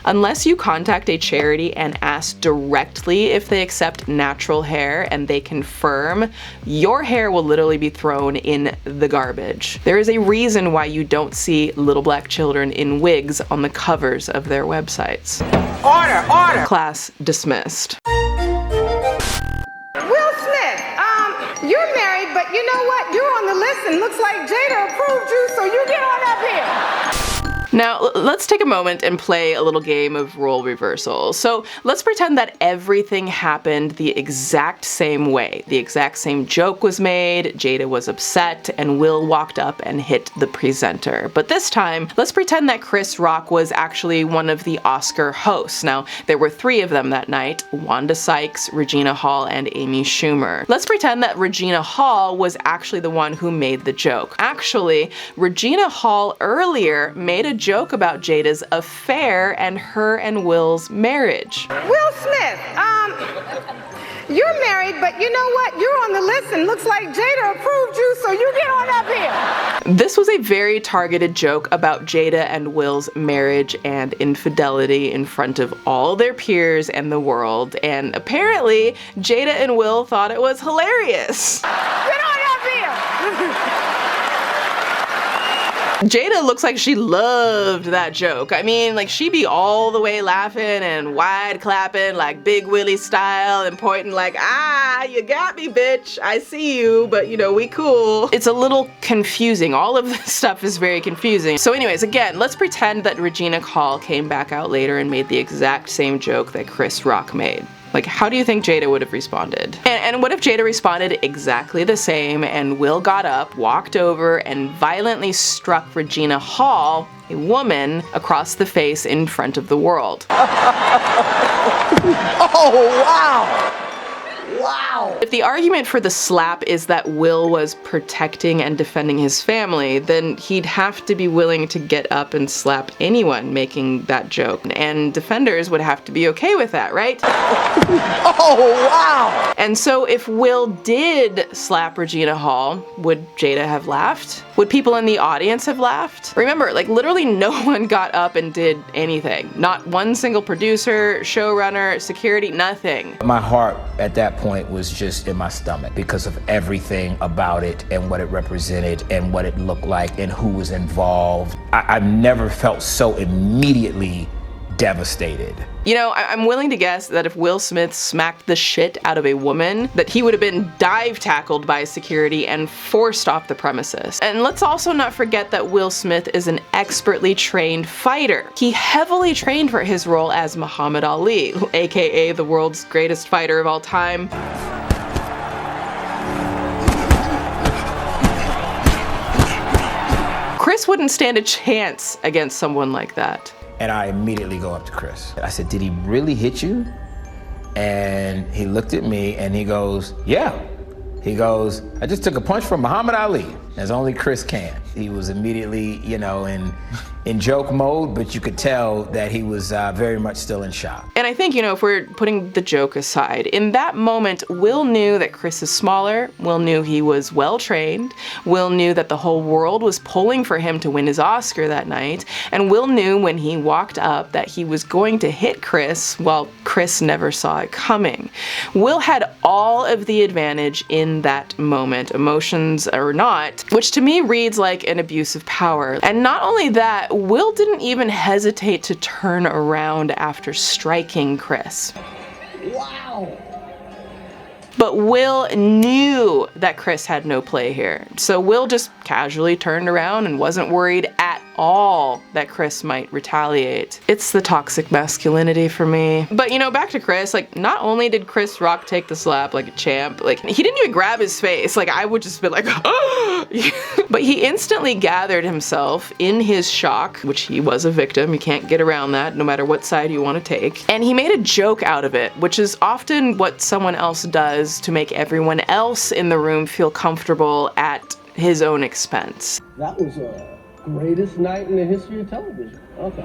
unless you contact a charity and ask directly if they accept natural hair and they confirm, your hair will literally be thrown in the garbage. There is a reason why you don't see little Black children in wigs on the covers of their websites. Order, order! Class dismissed. Will Smith, you're married, but you know what? You're on the list and looks like Jada approved you, so you get on up here. Now, let's take a moment and play a little game of role reversal. So let's pretend that everything happened the exact same way. The exact same joke was made, Jada was upset, and Will walked up and hit the presenter. But this time, let's pretend that Chris Rock was actually one of the Oscar hosts. Now, there were 3 of them that night: Wanda Sykes, Regina Hall, and Amy Schumer. Let's pretend that Regina Hall was actually the one who made the joke. Actually, Regina Hall earlier made a joke about Jada's affair and her and Will's marriage. Will Smith, you're married, but you know what? You're on the list and looks like Jada approved you, so you get on up here. This was a very targeted joke about Jada and Will's marriage and infidelity in front of all their peers and the world, and apparently Jada and Will thought it was hilarious. Get on up here. Jada looks like she loved that joke. I mean, like, she be all the way laughing and wide clapping like Big Willie style and pointing like, ah, you got me, bitch. I see you, but you know, we cool. It's a little confusing. All of this stuff is very confusing. So anyways, again, let's pretend that Regina Hall came back out later and made the exact same joke that Chris Rock made. Like, how do you think Jada would have responded? And what if Jada responded exactly the same and Will got up, walked over, and violently struck Regina Hall, a woman, across the face in front of the world? Oh, wow! Wow! If the argument for the slap is that Will was protecting and defending his family, then he'd have to be willing to get up and slap anyone making that joke. And defenders would have to be okay with that, right? Oh, wow! And so if Will did slap Regina Hall, would Jada have laughed? Would people in the audience have laughed? Remember, like, literally no one got up and did anything. Not one single producer, showrunner, security, nothing. My heart at that point was just in my stomach because of everything about it and what it represented and what it looked like and who was involved. I've never felt so immediately devastated. You know, I'm willing to guess that if Will Smith smacked the shit out of a woman, that he would have been dive tackled by security and forced off the premises. And let's also not forget that Will Smith is an expertly trained fighter. He heavily trained for his role as Muhammad Ali, aka the world's greatest fighter of all time. Chris wouldn't stand a chance against someone like that. And I immediately go up to Chris. I said, did he really hit you? And he looked at me and he goes, yeah. He goes, I just took a punch from Muhammad Ali, as only Chris can. He was immediately, you know, in joke mode, but you could tell that he was very much still in shock. And I think, you know, if we're putting the joke aside, in that moment, Will knew that Chris is smaller, Will knew he was well-trained, Will knew that the whole world was pulling for him to win his Oscar that night, and Will knew when he walked up that he was going to hit Chris, while Chris never saw it coming. Will had all of the advantage in that moment, emotions or not, which to me reads like an abuse of power. And not only that, Will didn't even hesitate to turn around after striking Chris. Wow! But Will knew that Chris had no play here, so Will just casually turned around and wasn't worried at all that Chris might retaliate. It's the toxic masculinity for me. But you know, back to Chris, like, not only did Chris Rock take the slap like a champ, like, he didn't even grab his face. Like, I would just be like, oh! But he instantly gathered himself in his shock, which he was a victim, you can't get around that, no matter what side you want to take, and he made a joke out of it, which is often what someone else does to make everyone else in the room feel comfortable at his own expense. That was the greatest night in the history of television. Okay.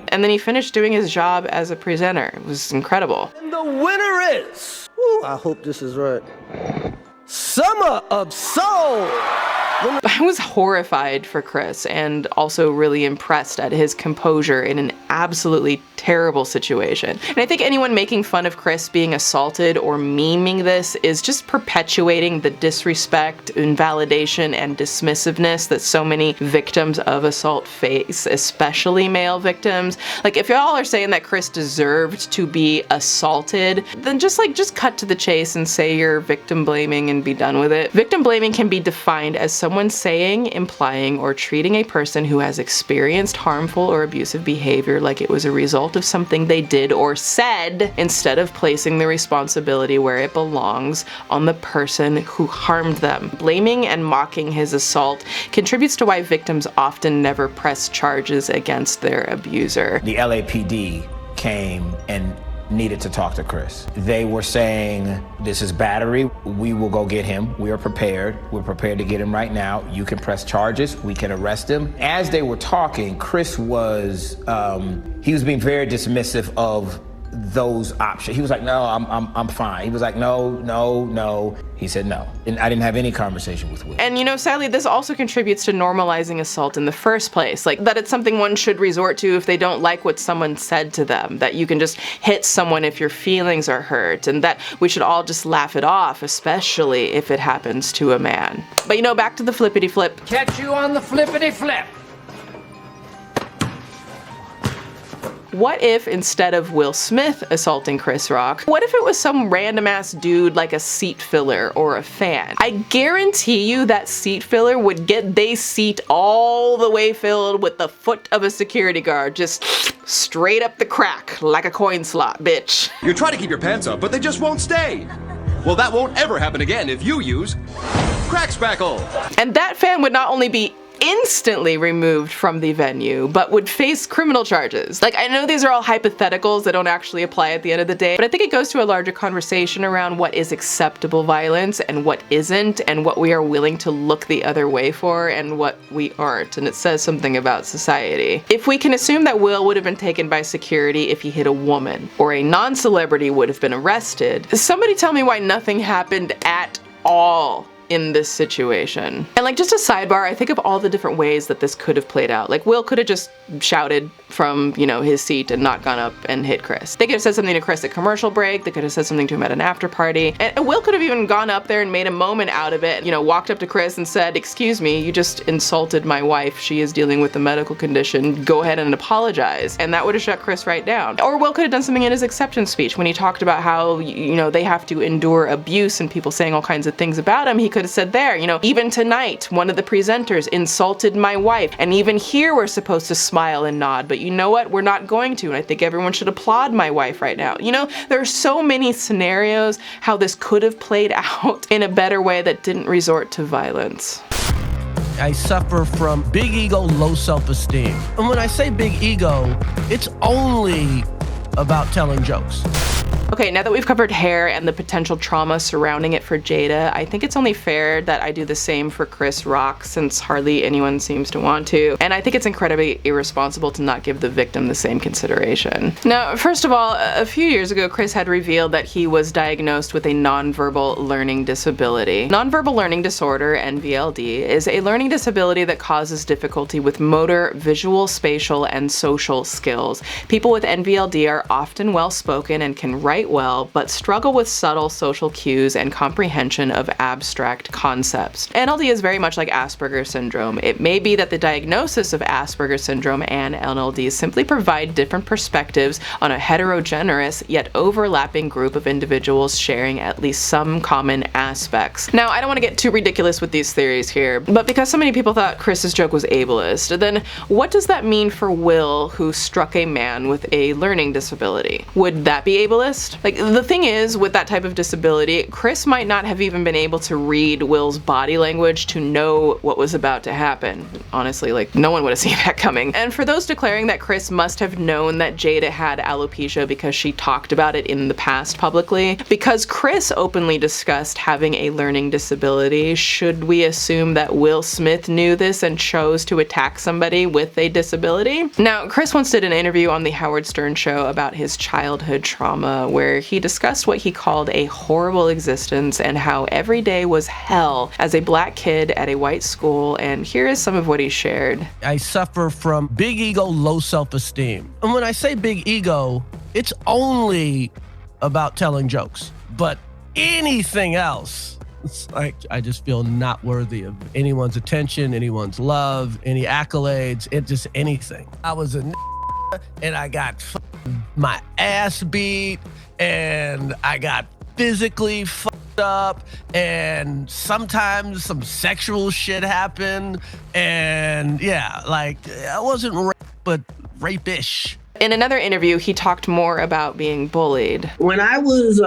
And then he finished doing his job as a presenter. It was incredible. And the winner is, I hope this is right, Summer of Soul. I was horrified for Chris and also really impressed at his composure in an absolutely terrible situation. And I think anyone making fun of Chris being assaulted or memeing this is just perpetuating the disrespect, invalidation, and dismissiveness that so many victims of assault face, especially male victims. Like, if y'all are saying that Chris deserved to be assaulted, then just cut to the chase and say you're victim blaming and be done with it. Victim blaming can be defined as someone saying, implying, or treating a person who has experienced harmful or abusive behavior like it was a result of something they did or said, instead of placing the responsibility where it belongs on the person who harmed them. Blaming and mocking his assault contributes to why victims often never press charges against their abuser. The LAPD came and needed to talk to Chris. They were saying, this is battery. We will go get him. We are prepared. We're prepared to get him right now. You can press charges. We can arrest him. As they were talking, Chris was, he was being very dismissive of those options. He was like, no, I'm fine. He was like, no. He said no. And I didn't have any conversation with Will. And you know, sadly, this also contributes to normalizing assault in the first place. Like, that it's something one should resort to if they don't like what someone said to them. That you can just hit someone if your feelings are hurt. And that we should all just laugh it off, especially if it happens to a man. But you know, back to the flippity flip. Catch you on the flippity flip. What if instead of Will Smith assaulting Chris Rock, what if it was some random ass dude like a seat filler or a fan? I guarantee you that seat filler would get they seat all the way filled with the foot of a security guard, just straight up the crack like a coin slot, bitch. You try to keep your pants up, but they just won't stay. Well, that won't ever happen again if you use Crack Spackle. And that fan would not only be instantly removed from the venue, but would face criminal charges. Like, I know these are all hypotheticals that don't actually apply at the end of the day, but I think it goes to a larger conversation around what is acceptable violence and what isn't, and what we are willing to look the other way for and what we aren't, and it says something about society. If we can assume that Will would have been taken by security if he hit a woman, or a non-celebrity would have been arrested, somebody tell me why nothing happened at all in this situation. And like, just a sidebar, I think of all the different ways that this could have played out. Like, Will could have just shouted from, you know, his seat and not gone up and hit Chris. They could have said something to Chris at commercial break. They could have said something to him at an after party. And Will could have even gone up there and made a moment out of it, you know, walked up to Chris and said, excuse me, you just insulted my wife. She is dealing with a medical condition. Go ahead and apologize. And that would have shut Chris right down. Or Will could have done something in his acceptance speech when he talked about how, you know, they have to endure abuse and people saying all kinds of things about him. He could have said there, you know, even tonight, one of the presenters insulted my wife. And even here we're supposed to smile and nod, but you know what? We're not going to. And I think everyone should applaud my wife right now. You know, there are so many scenarios how this could have played out in a better way that didn't resort to violence. I suffer from big ego, low self-esteem. And when I say big ego, it's only about telling jokes. Okay, now that we've covered hair and the potential trauma surrounding it for Jada, I think it's only fair that I do the same for Chris Rock, since hardly anyone seems to want to. And I think it's incredibly irresponsible to not give the victim the same consideration. Now, first of all, a few years ago, Chris had revealed that he was diagnosed with a nonverbal learning disability. Nonverbal learning disorder, NVLD, is a learning disability that causes difficulty with motor, visual, spatial, and social skills. People with NVLD are often well-spoken and can write well, but struggle with subtle social cues and comprehension of abstract concepts. NLD is very much like Asperger's syndrome. It may be that the diagnosis of Asperger's syndrome and NLD simply provide different perspectives on a heterogeneous yet overlapping group of individuals sharing at least some common aspects. Now, I don't want to get too ridiculous with these theories here, but because so many people thought Chris's joke was ableist, then what does that mean for Will, who struck a man with a learning disability? Would that be ableist? Like, the thing is, with that type of disability, Chris might not have even been able to read Will's body language to know what was about to happen. Honestly, like, no one would have seen that coming. And for those declaring that Chris must have known that Jada had alopecia because she talked about it in the past publicly, because Chris openly discussed having a learning disability, should we assume that Will Smith knew this and chose to attack somebody with a disability? Now, Chris once did an interview on the Howard Stern show about his childhood trauma, where he discussed what he called a horrible existence and how every day was hell as a black kid at a white school, and here is some of what he shared. I suffer from big ego, low self-esteem. And when I say big ego, it's only about telling jokes. But anything else, it's like I just feel not worthy of anyone's attention, anyone's love, any accolades, just anything. I was a and I got my ass beat, and I got physically fucked up, and sometimes some sexual shit happened, and yeah, like, I wasn't rape, but rape-ish. In another interview, he talked more about being bullied. When I was,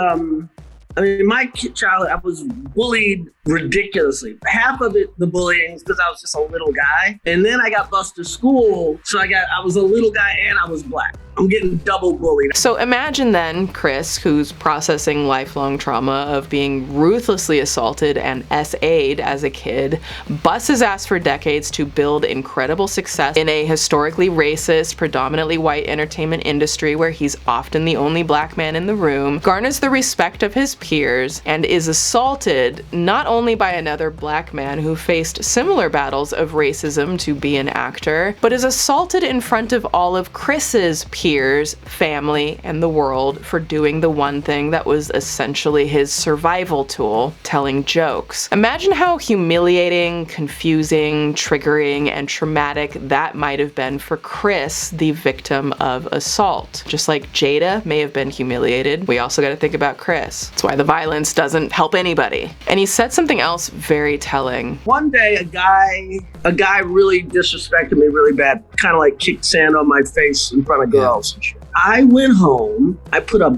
my childhood, I was bullied ridiculously. Half of it, the bullying, is because I was just a little guy. And then I got bused to school, so I was a little guy and I was black. I'm getting double bullied. So imagine then Chris, who's processing lifelong trauma of being ruthlessly assaulted and SA'd as a kid, busts his ass for decades to build incredible success in a historically racist, predominantly white entertainment industry where he's often the only black man in the room, garners the respect of his peers, and is assaulted not only by another black man who faced similar battles of racism to be an actor, but is assaulted in front of all of Chris's peers, family, and the world for doing the one thing that was essentially his survival tool, telling jokes. Imagine how humiliating, confusing, triggering, and traumatic that might have been for Chris, the victim of assault. Just like Jada may have been humiliated, we also got to think about Chris. That's why the violence doesn't help anybody. And he said something else very telling. One day, a guy really disrespected me really bad, kind of like kicked sand on my face in front of girls and shit. I went home, I put a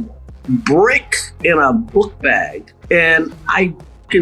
brick in a book bag, and I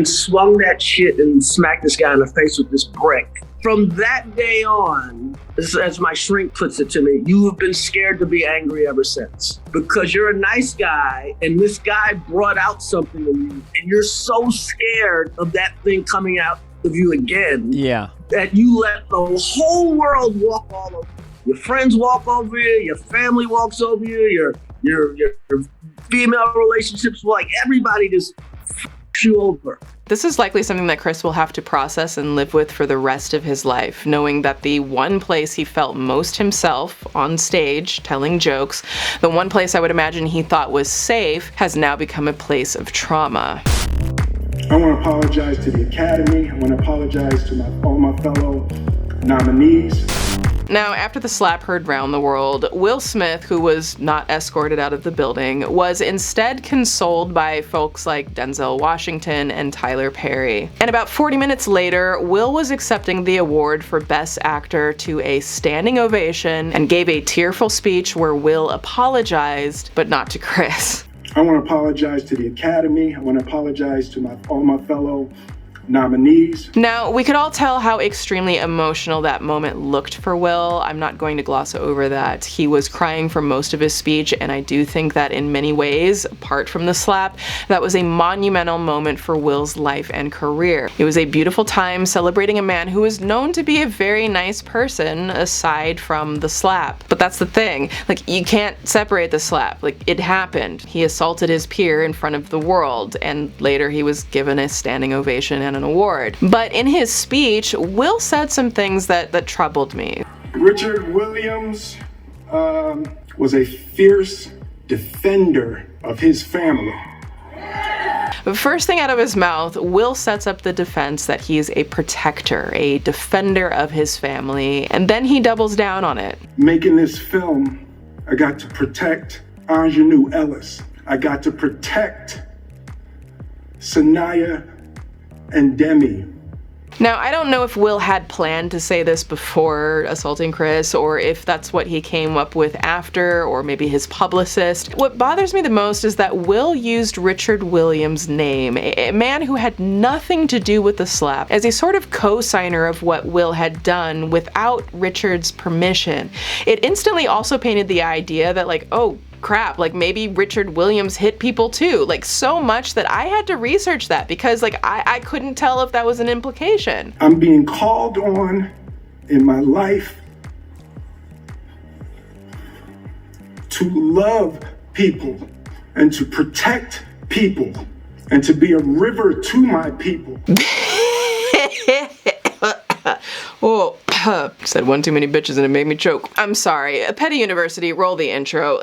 swung that shit and smacked this guy in the face with this brick. From that day on, as my shrink puts it to me, you have been scared to be angry ever since. Because you're a nice guy, and this guy brought out something in you, and you're so scared of that thing coming out of you again. Yeah. That you let the whole world walk all over. Your friends walk over you, your family walks over you, your female relationships, like everybody just f***s you over. This is likely something that Chris will have to process and live with for the rest of his life, knowing that the one place he felt most himself, on stage, telling jokes, the one place I would imagine he thought was safe, has now become a place of trauma. I want to apologize to the Academy. I want to apologize to all my fellow nominees. Now, after the slap heard round the world, Will Smith, who was not escorted out of the building, was instead consoled by folks like Denzel Washington and Tyler Perry. And about 40 minutes later, Will was accepting the award for Best Actor to a standing ovation and gave a tearful speech where Will apologized, but not to Chris. I want to apologize to the Academy. I want to apologize to all my fellow nominees. Now, we could all tell how extremely emotional that moment looked for Will. I'm not going to gloss over that. He was crying for most of his speech, and I do think that in many ways, apart from the slap, that was a monumental moment for Will's life and career. It was a beautiful time celebrating a man who was known to be a very nice person aside from the slap. But that's the thing, like, you can't separate the slap. Like, it happened. He assaulted his peer in front of the world, and later he was given a standing ovation and an award. But in his speech, Will said some things that troubled me. Richard Williams was a fierce defender of his family. First thing out of his mouth, Will sets up the defense that he is a protector, a defender of his family, and then he doubles down on it. Making this film, I got to protect Ingenue Ellis. I got to protect Sanaya and Demi. Now, I don't know if Will had planned to say this before assaulting Chris, or if that's what he came up with after, or maybe his publicist. What bothers me the most is that Will used Richard Williams' name, a man who had nothing to do with the slap, as a sort of co-signer of what Will had done without Richard's permission. It instantly also painted the idea that, like, oh, crap, like maybe Richard Williams hit people too, like so much that I had to research that because like I couldn't tell if that was an implication. I'm being called on in my life to love people and to protect people and to be a river to my people. Oh, said one too many bitches and it made me choke. I'm sorry. Petty University, roll the intro.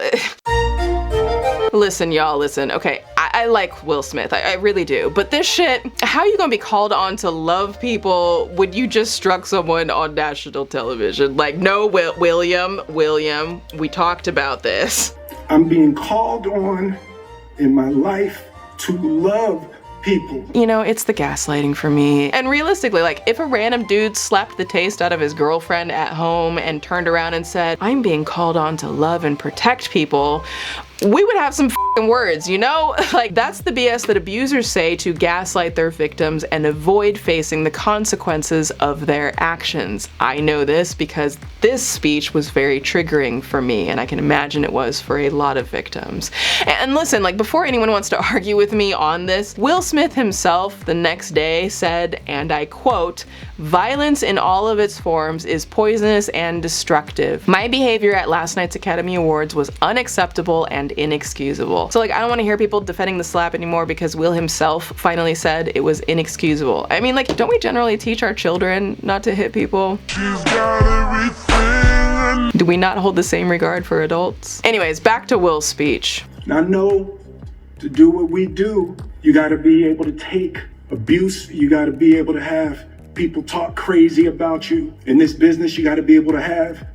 Listen, y'all, listen. Okay, I like Will Smith. I really do. But this shit, how are you gonna be called on to love people when you just struck someone on national television? Like, no, William, we talked about this. I'm being called on in my life to love people. You know, it's the gaslighting for me. And realistically, like, if a random dude slapped the taste out of his girlfriend at home and turned around and said, I'm being called on to love and protect people, we would have some words, you know? Like, that's the BS that abusers say to gaslight their victims and avoid facing the consequences of their actions. I know this because this speech was very triggering for me, and I can imagine it was for a lot of victims. And listen, like, before anyone wants to argue with me on this, Will Smith himself the next day said, and I quote, "Violence in all of its forms is poisonous and destructive. My behavior at last night's Academy Awards was unacceptable and inexcusable." So like, I don't want to hear people defending the slap anymore because Will himself finally said it was inexcusable. I mean, like, don't we generally teach our children not to hit people? Do we not hold the same regard for adults? Anyways, back to Will's speech. Now, know to do what we do, you got to be able to take abuse. You got to be able to have people talk crazy about you. In this business, you got to be able to have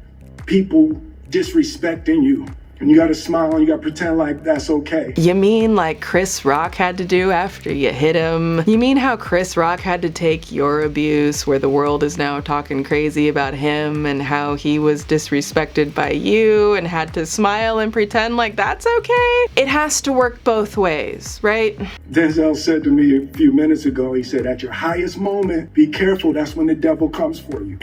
people disrespecting you. And you gotta smile and you gotta pretend like that's okay. You mean like Chris Rock had to do after you hit him? You mean how Chris Rock had to take your abuse, where the world is now talking crazy about him, and how he was disrespected by you and had to smile and pretend like that's okay? It has to work both ways, right? Denzel said to me a few minutes ago, he said, at your highest moment, be careful, that's when the devil comes for you.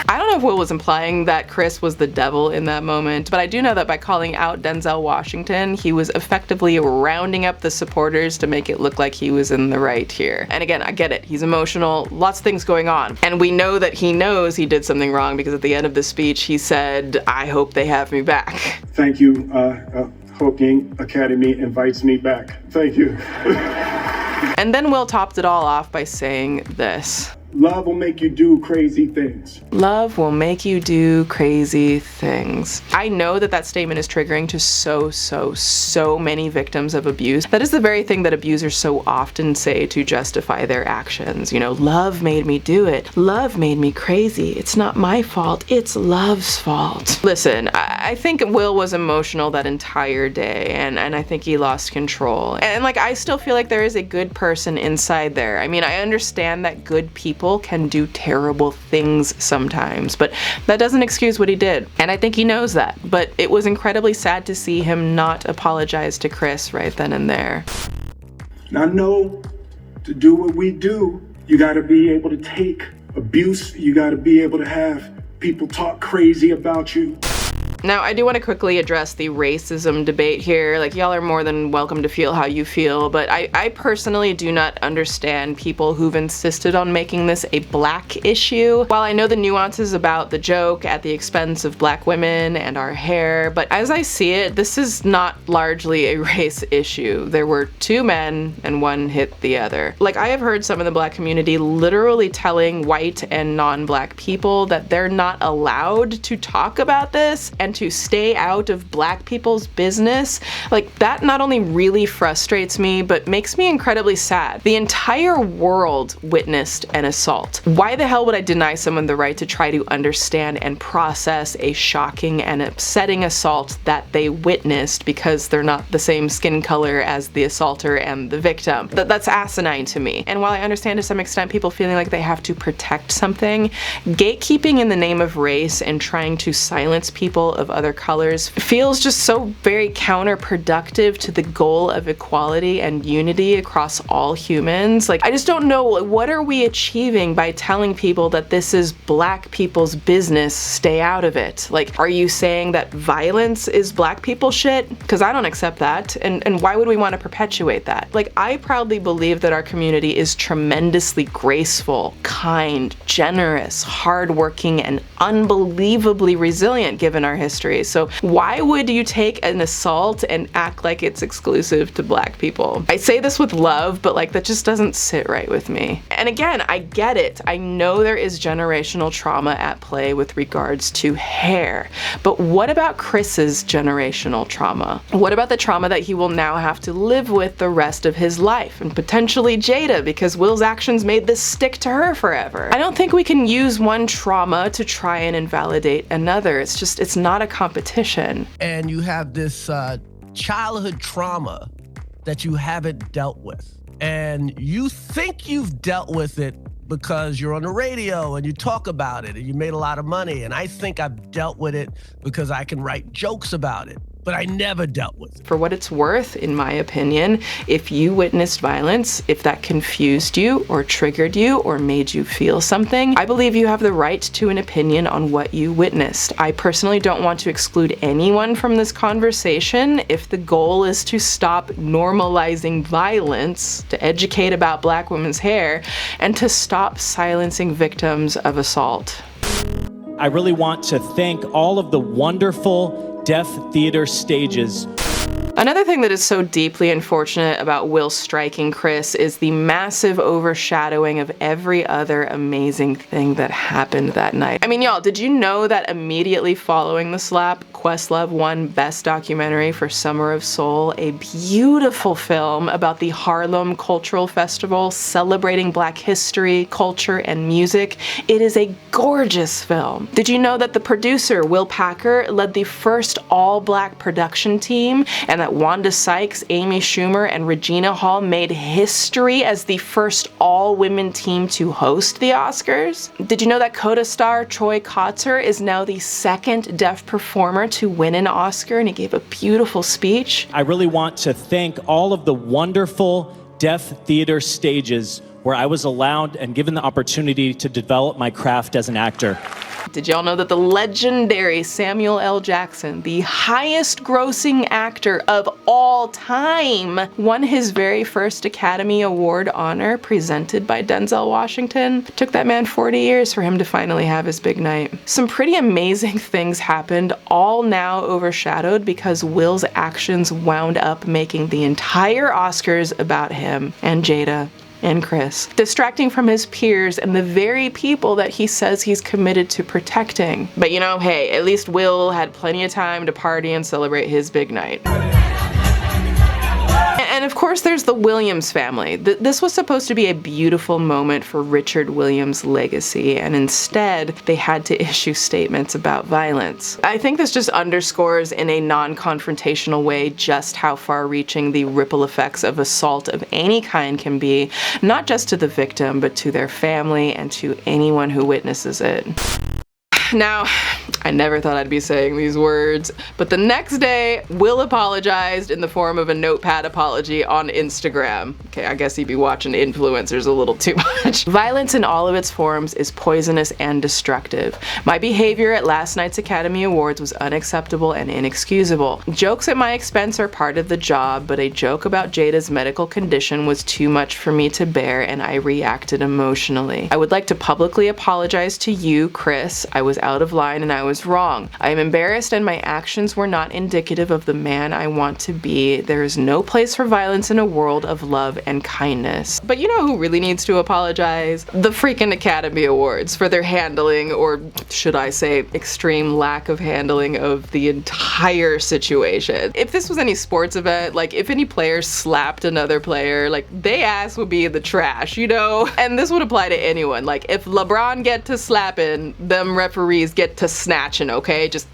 I don't know if Will was implying that Chris was the devil in that moment, but I do know that by calling out Denzel Washington, he was effectively rounding up the supporters to make it look like he was in the right here. And again, I get it. He's emotional, lots of things going on. And we know that he knows he did something wrong because at the end of the speech, he said, "I hope they have me back." Thank you. Hope the Academy invites me back. Thank you. And then Will topped it all off by saying this. Love will make you do crazy things. Love will make you do crazy things. I know that that statement is triggering to so many victims of abuse. That is the very thing that abusers so often say to justify their actions. You know, love made me do it. Love made me crazy. It's not my fault. It's love's fault. Listen, I think Will was emotional that entire day, and I think he lost control. And like, I still feel like there is a good person inside there. I mean, I understand that good people can do terrible things sometimes, but that doesn't excuse what he did. And I think he knows that. But it was incredibly sad to see him not apologize to Chris right then and there. Now, know to do what we do, you got to be able to take abuse. You got to be able to have people talk crazy about you. Now, I do want to quickly address the racism debate here. Like, y'all are more than welcome to feel how you feel, but I personally do not understand people who've insisted on making this a black issue. While I know the nuances about the joke at the expense of black women and our hair, but as I see it, this is not largely a race issue. There were two men and one hit the other. Like, I have heard some of the black community literally telling white and non-black people that they're not allowed to talk about this and to stay out of black people's business. Like, that not only really frustrates me, but makes me incredibly sad. The entire world witnessed an assault. Why the hell would I deny someone the right to try to understand and process a shocking and upsetting assault that they witnessed because they're not the same skin color as the assaulter and the victim? That's asinine to me. And while I understand to some extent people feeling like they have to protect something, gatekeeping in the name of race and trying to silence people of other colors feels just so very counterproductive to the goal of equality and unity across all humans. Like, I just don't know, what are we achieving by telling people that this is black people's business, stay out of it? Like, are you saying that violence is black people shit? Because I don't accept that, and why would we want to perpetuate that? Like, I proudly believe that our community is tremendously graceful, kind, generous, hardworking, and unbelievably resilient given our history. So why would you take an assault and act like it's exclusive to black people? I say this with love, but like, that just doesn't sit right with me. And again, I get it. I know there is generational trauma at play with regards to hair, but what about Chris's generational trauma? What about the trauma that he will now have to live with the rest of his life, and potentially Jada, because Will's actions made this stick to her forever? I don't think we can use one trauma to try and invalidate another. It's not a competition. And you have this childhood trauma that you haven't dealt with. And you think you've dealt with it because you're on the radio and you talk about it and you made a lot of money. And I think I've dealt with it because I can write jokes about it. But I never dealt with it. For what it's worth, in my opinion, if you witnessed violence, if that confused you or triggered you or made you feel something, I believe you have the right to an opinion on what you witnessed. I personally don't want to exclude anyone from this conversation. If the goal is to stop normalizing violence, to educate about Black women's hair, and to stop silencing victims of assault. I really want to thank all of the wonderful deaf theater stages. Another thing that is so deeply unfortunate about Will striking Chris is the massive overshadowing of every other amazing thing that happened that night. I mean, y'all, did you know that immediately following the slap, Questlove won Best Documentary for Summer of Soul, a beautiful film about the Harlem Cultural Festival celebrating Black history, culture, and music. It is a gorgeous film. Did you know that the producer, Will Packer, led the first all-Black production team, and that Wanda Sykes, Amy Schumer, and Regina Hall made history as the first all-women team to host the Oscars? Did you know that Coda star Troy Kotsur is now the second deaf performer to win an Oscar, and he gave a beautiful speech? I really want to thank all of the wonderful deaf theater stages where I was allowed and given the opportunity to develop my craft as an actor. Did y'all know that the legendary Samuel L. Jackson, the highest grossing actor of all time, won his very first Academy Award honor presented by Denzel Washington? It took that man 40 years for him to finally have his big night. Some pretty amazing things happened, all now overshadowed because Will's actions wound up making the entire Oscars about him and Jada and Chris, distracting from his peers and the very people that he says he's committed to protecting. But you know, hey, at least Will had plenty of time to party and celebrate his big night. And of course there's the Williams family. This was supposed to be a beautiful moment for Richard Williams' legacy, and instead they had to issue statements about violence. I think this just underscores in a non-confrontational way just how far-reaching the ripple effects of assault of any kind can be, not just to the victim, but to their family and to anyone who witnesses it. Now, I never thought I'd be saying these words, but the next day, Will apologized in the form of a notepad apology on Instagram. Okay, I guess he'd be watching influencers a little too much. Violence in all of its forms is poisonous and destructive. My behavior at last night's Academy Awards was unacceptable and inexcusable. Jokes at my expense are part of the job, but a joke about Jada's medical condition was too much for me to bear, and I reacted emotionally. I would like to publicly apologize to you, Chris. I was out of line and I was wrong. I am embarrassed and my actions were not indicative of the man I want to be. There is no place for violence in a world of love and kindness. But you know who really needs to apologize? The freaking Academy Awards for their handling, or should I say extreme lack of handling, of the entire situation. If this was any sports event, like if any player slapped another player, like they ass would be in the trash, you know? And this would apply to anyone. Like if LeBron get to slapping, them referees get to snatching, okay? Just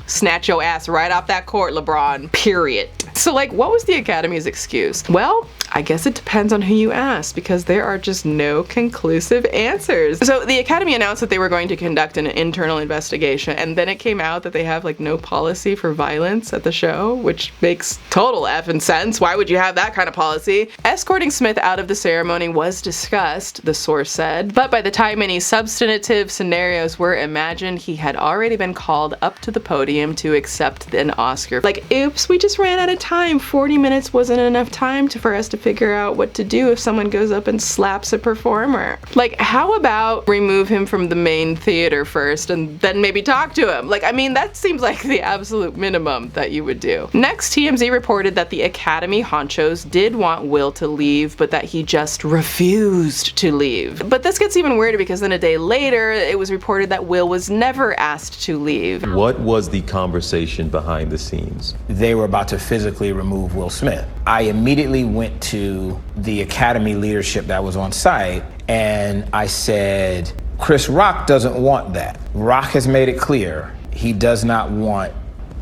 snatch your ass right off that court, LeBron, period. So like, what was the Academy's excuse? Well, I guess it depends on who you ask, because there are just no conclusive answers. So the Academy announced that they were going to conduct an internal investigation, and then it came out that they have like no policy for violence at the show, which makes total effing sense. Why would you have that kind of policy? Escorting Smith out of the ceremony was discussed, the source said, but by the time any substantive scenarios were imagined, he had already been called up to the podium to accept an Oscar. Like, oops, we just ran out of time. 40 minutes wasn't enough time for us to figure out what to do if someone goes up and slaps a performer. Like, how about remove him from the main theater first and then maybe talk to him? Like, I mean, that seems like the absolute minimum that you would do. Next, TMZ reported that the Academy honchos did want Will to leave, but that he just refused to leave. But this gets even weirder because then a day later, it was reported that Will was never asked to leave. What was the conversation behind the scenes? They were about to physically remove Will Smith. I immediately went to the Academy leadership that was on site and I said, Chris Rock doesn't want that. Rock has made it clear he does not want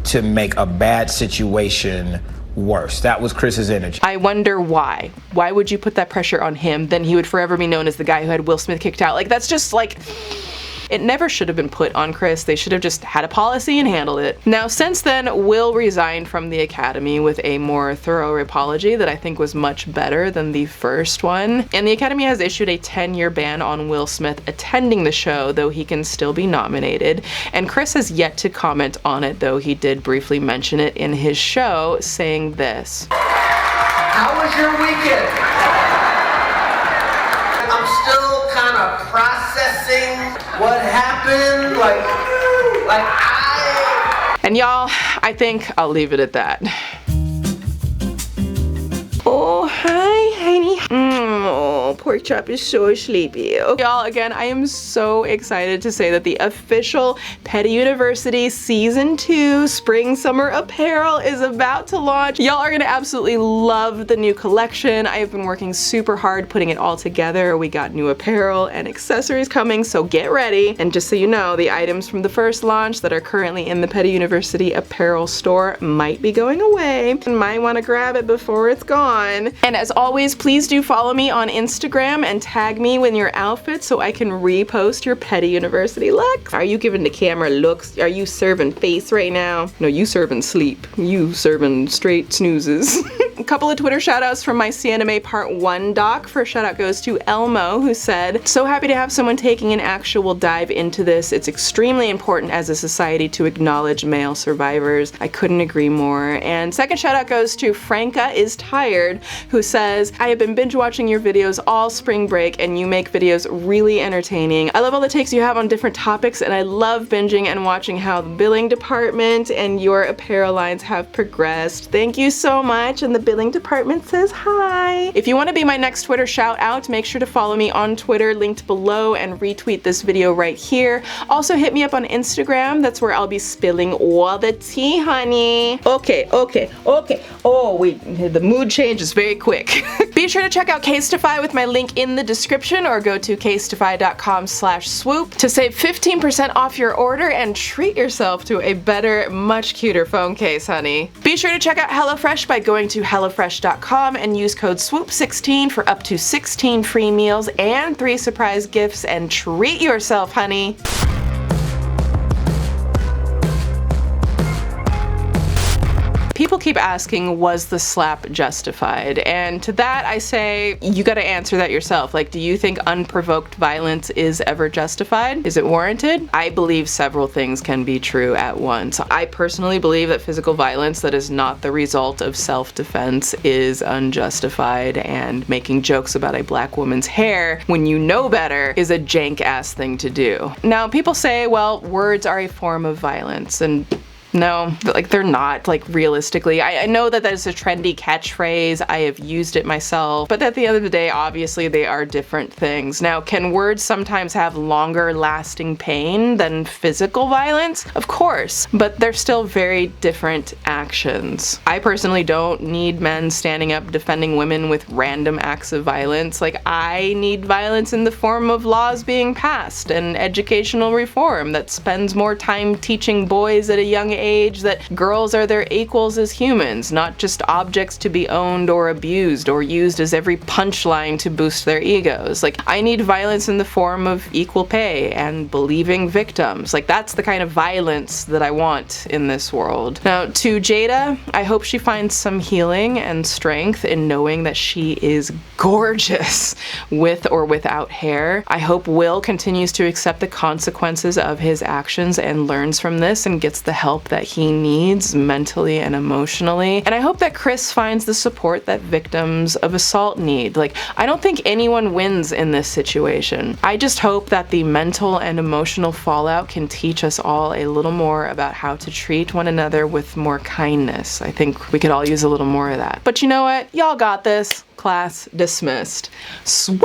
to make a bad situation worse. That was Chris's energy. I wonder why. Why would you put that pressure on him? Then he would forever be known as the guy who had Will Smith kicked out. Like, that's just like... It never should have been put on Chris. They should have just had a policy and handled it. Now, since then, Will resigned from the Academy with a more thorough apology that I think was much better than the first one. And the Academy has issued a 10-year ban on Will Smith attending the show, though he can still be nominated. And Chris has yet to comment on it, though he did briefly mention it in his show, saying this. How was your weekend? I'm still kind of processing what happened, And y'all, I think I'll leave it at that. Oh, hi, honey. Oh, pork chop is so sleepy. Y'all, again, I am so excited to say that the official Petty University Season 2 Spring Summer Apparel is about to launch. Y'all are gonna absolutely love the new collection. I have been working super hard putting it all together. We got new apparel and accessories coming, so get ready. And just so you know, the items from the first launch that are currently in the Petty University apparel store might be going away. You might want to grab it before it's gone. And as always, please do follow me on Instagram and tag me with your outfit so I can repost your Petty University looks. Are you giving the camera looks? Are you serving face right now? No, you serving sleep. You serving straight snoozes. A couple of Twitter shoutouts from my Sienna Part 1 doc. First shoutout goes to Elmo, who said, "So happy to have someone taking an actual dive into this. It's extremely important as a society to acknowledge male survivors." I couldn't agree more. And second shoutout goes to Franca is Tired, who says, "I have been binge watching your videos all spring break and you make videos really entertaining. I love all the takes you have on different topics and I love binging and watching how the billing department and your apparel lines have progressed. Thank you so much." And the billing department says hi. If you want to be my next Twitter shout out, make sure to follow me on Twitter, linked below, and retweet this video right here. Also hit me up on Instagram. That's where I'll be spilling all the tea, honey. Okay. Oh, wait, the mood change is very quick. Be sure to check out Casetify with my link in the description or go to casetify.com/swoop to save 15% off your order and treat yourself to a better, much cuter phone case, honey. Be sure to check out HelloFresh by going to HelloFresh.com and use code SWOOP16 for up to 16 free meals and 3 surprise gifts, and treat yourself, honey. People keep asking, was the slap justified? And to that I say, you gotta answer that yourself. Like, do you think unprovoked violence is ever justified? Is it warranted? I believe several things can be true at once. I personally believe that physical violence that is not the result of self-defense is unjustified, and making jokes about a black woman's hair when you know better is a jank-ass thing to do. Now, people say, well, words are a form of violence, and no, like, they're not, like, realistically. I know that is a trendy catchphrase. I have used it myself, but at the end of the day, obviously they are different things. Now, can words sometimes have longer lasting pain than physical violence? Of course, but they're still very different actions. I personally don't need men standing up defending women with random acts of violence. Like, I need violence in the form of laws being passed and educational reform that spends more time teaching boys at a young age that girls are their equals as humans, not just objects to be owned or abused or used as every punchline to boost their egos. Like, I need violence in the form of equal pay and believing victims. Like, that's the kind of violence that I want in this world. Now, to Jada, I hope she finds some healing and strength in knowing that she is gorgeous with or without hair. I hope Will continues to accept the consequences of his actions and learns from this and gets the help that he needs mentally and emotionally. And I hope that Chris finds the support that victims of assault need. Like, I don't think anyone wins in this situation. I just hope that the mental and emotional fallout can teach us all a little more about how to treat one another with more kindness. I think we could all use a little more of that. But you know what? Y'all got this. Class dismissed. Swoop!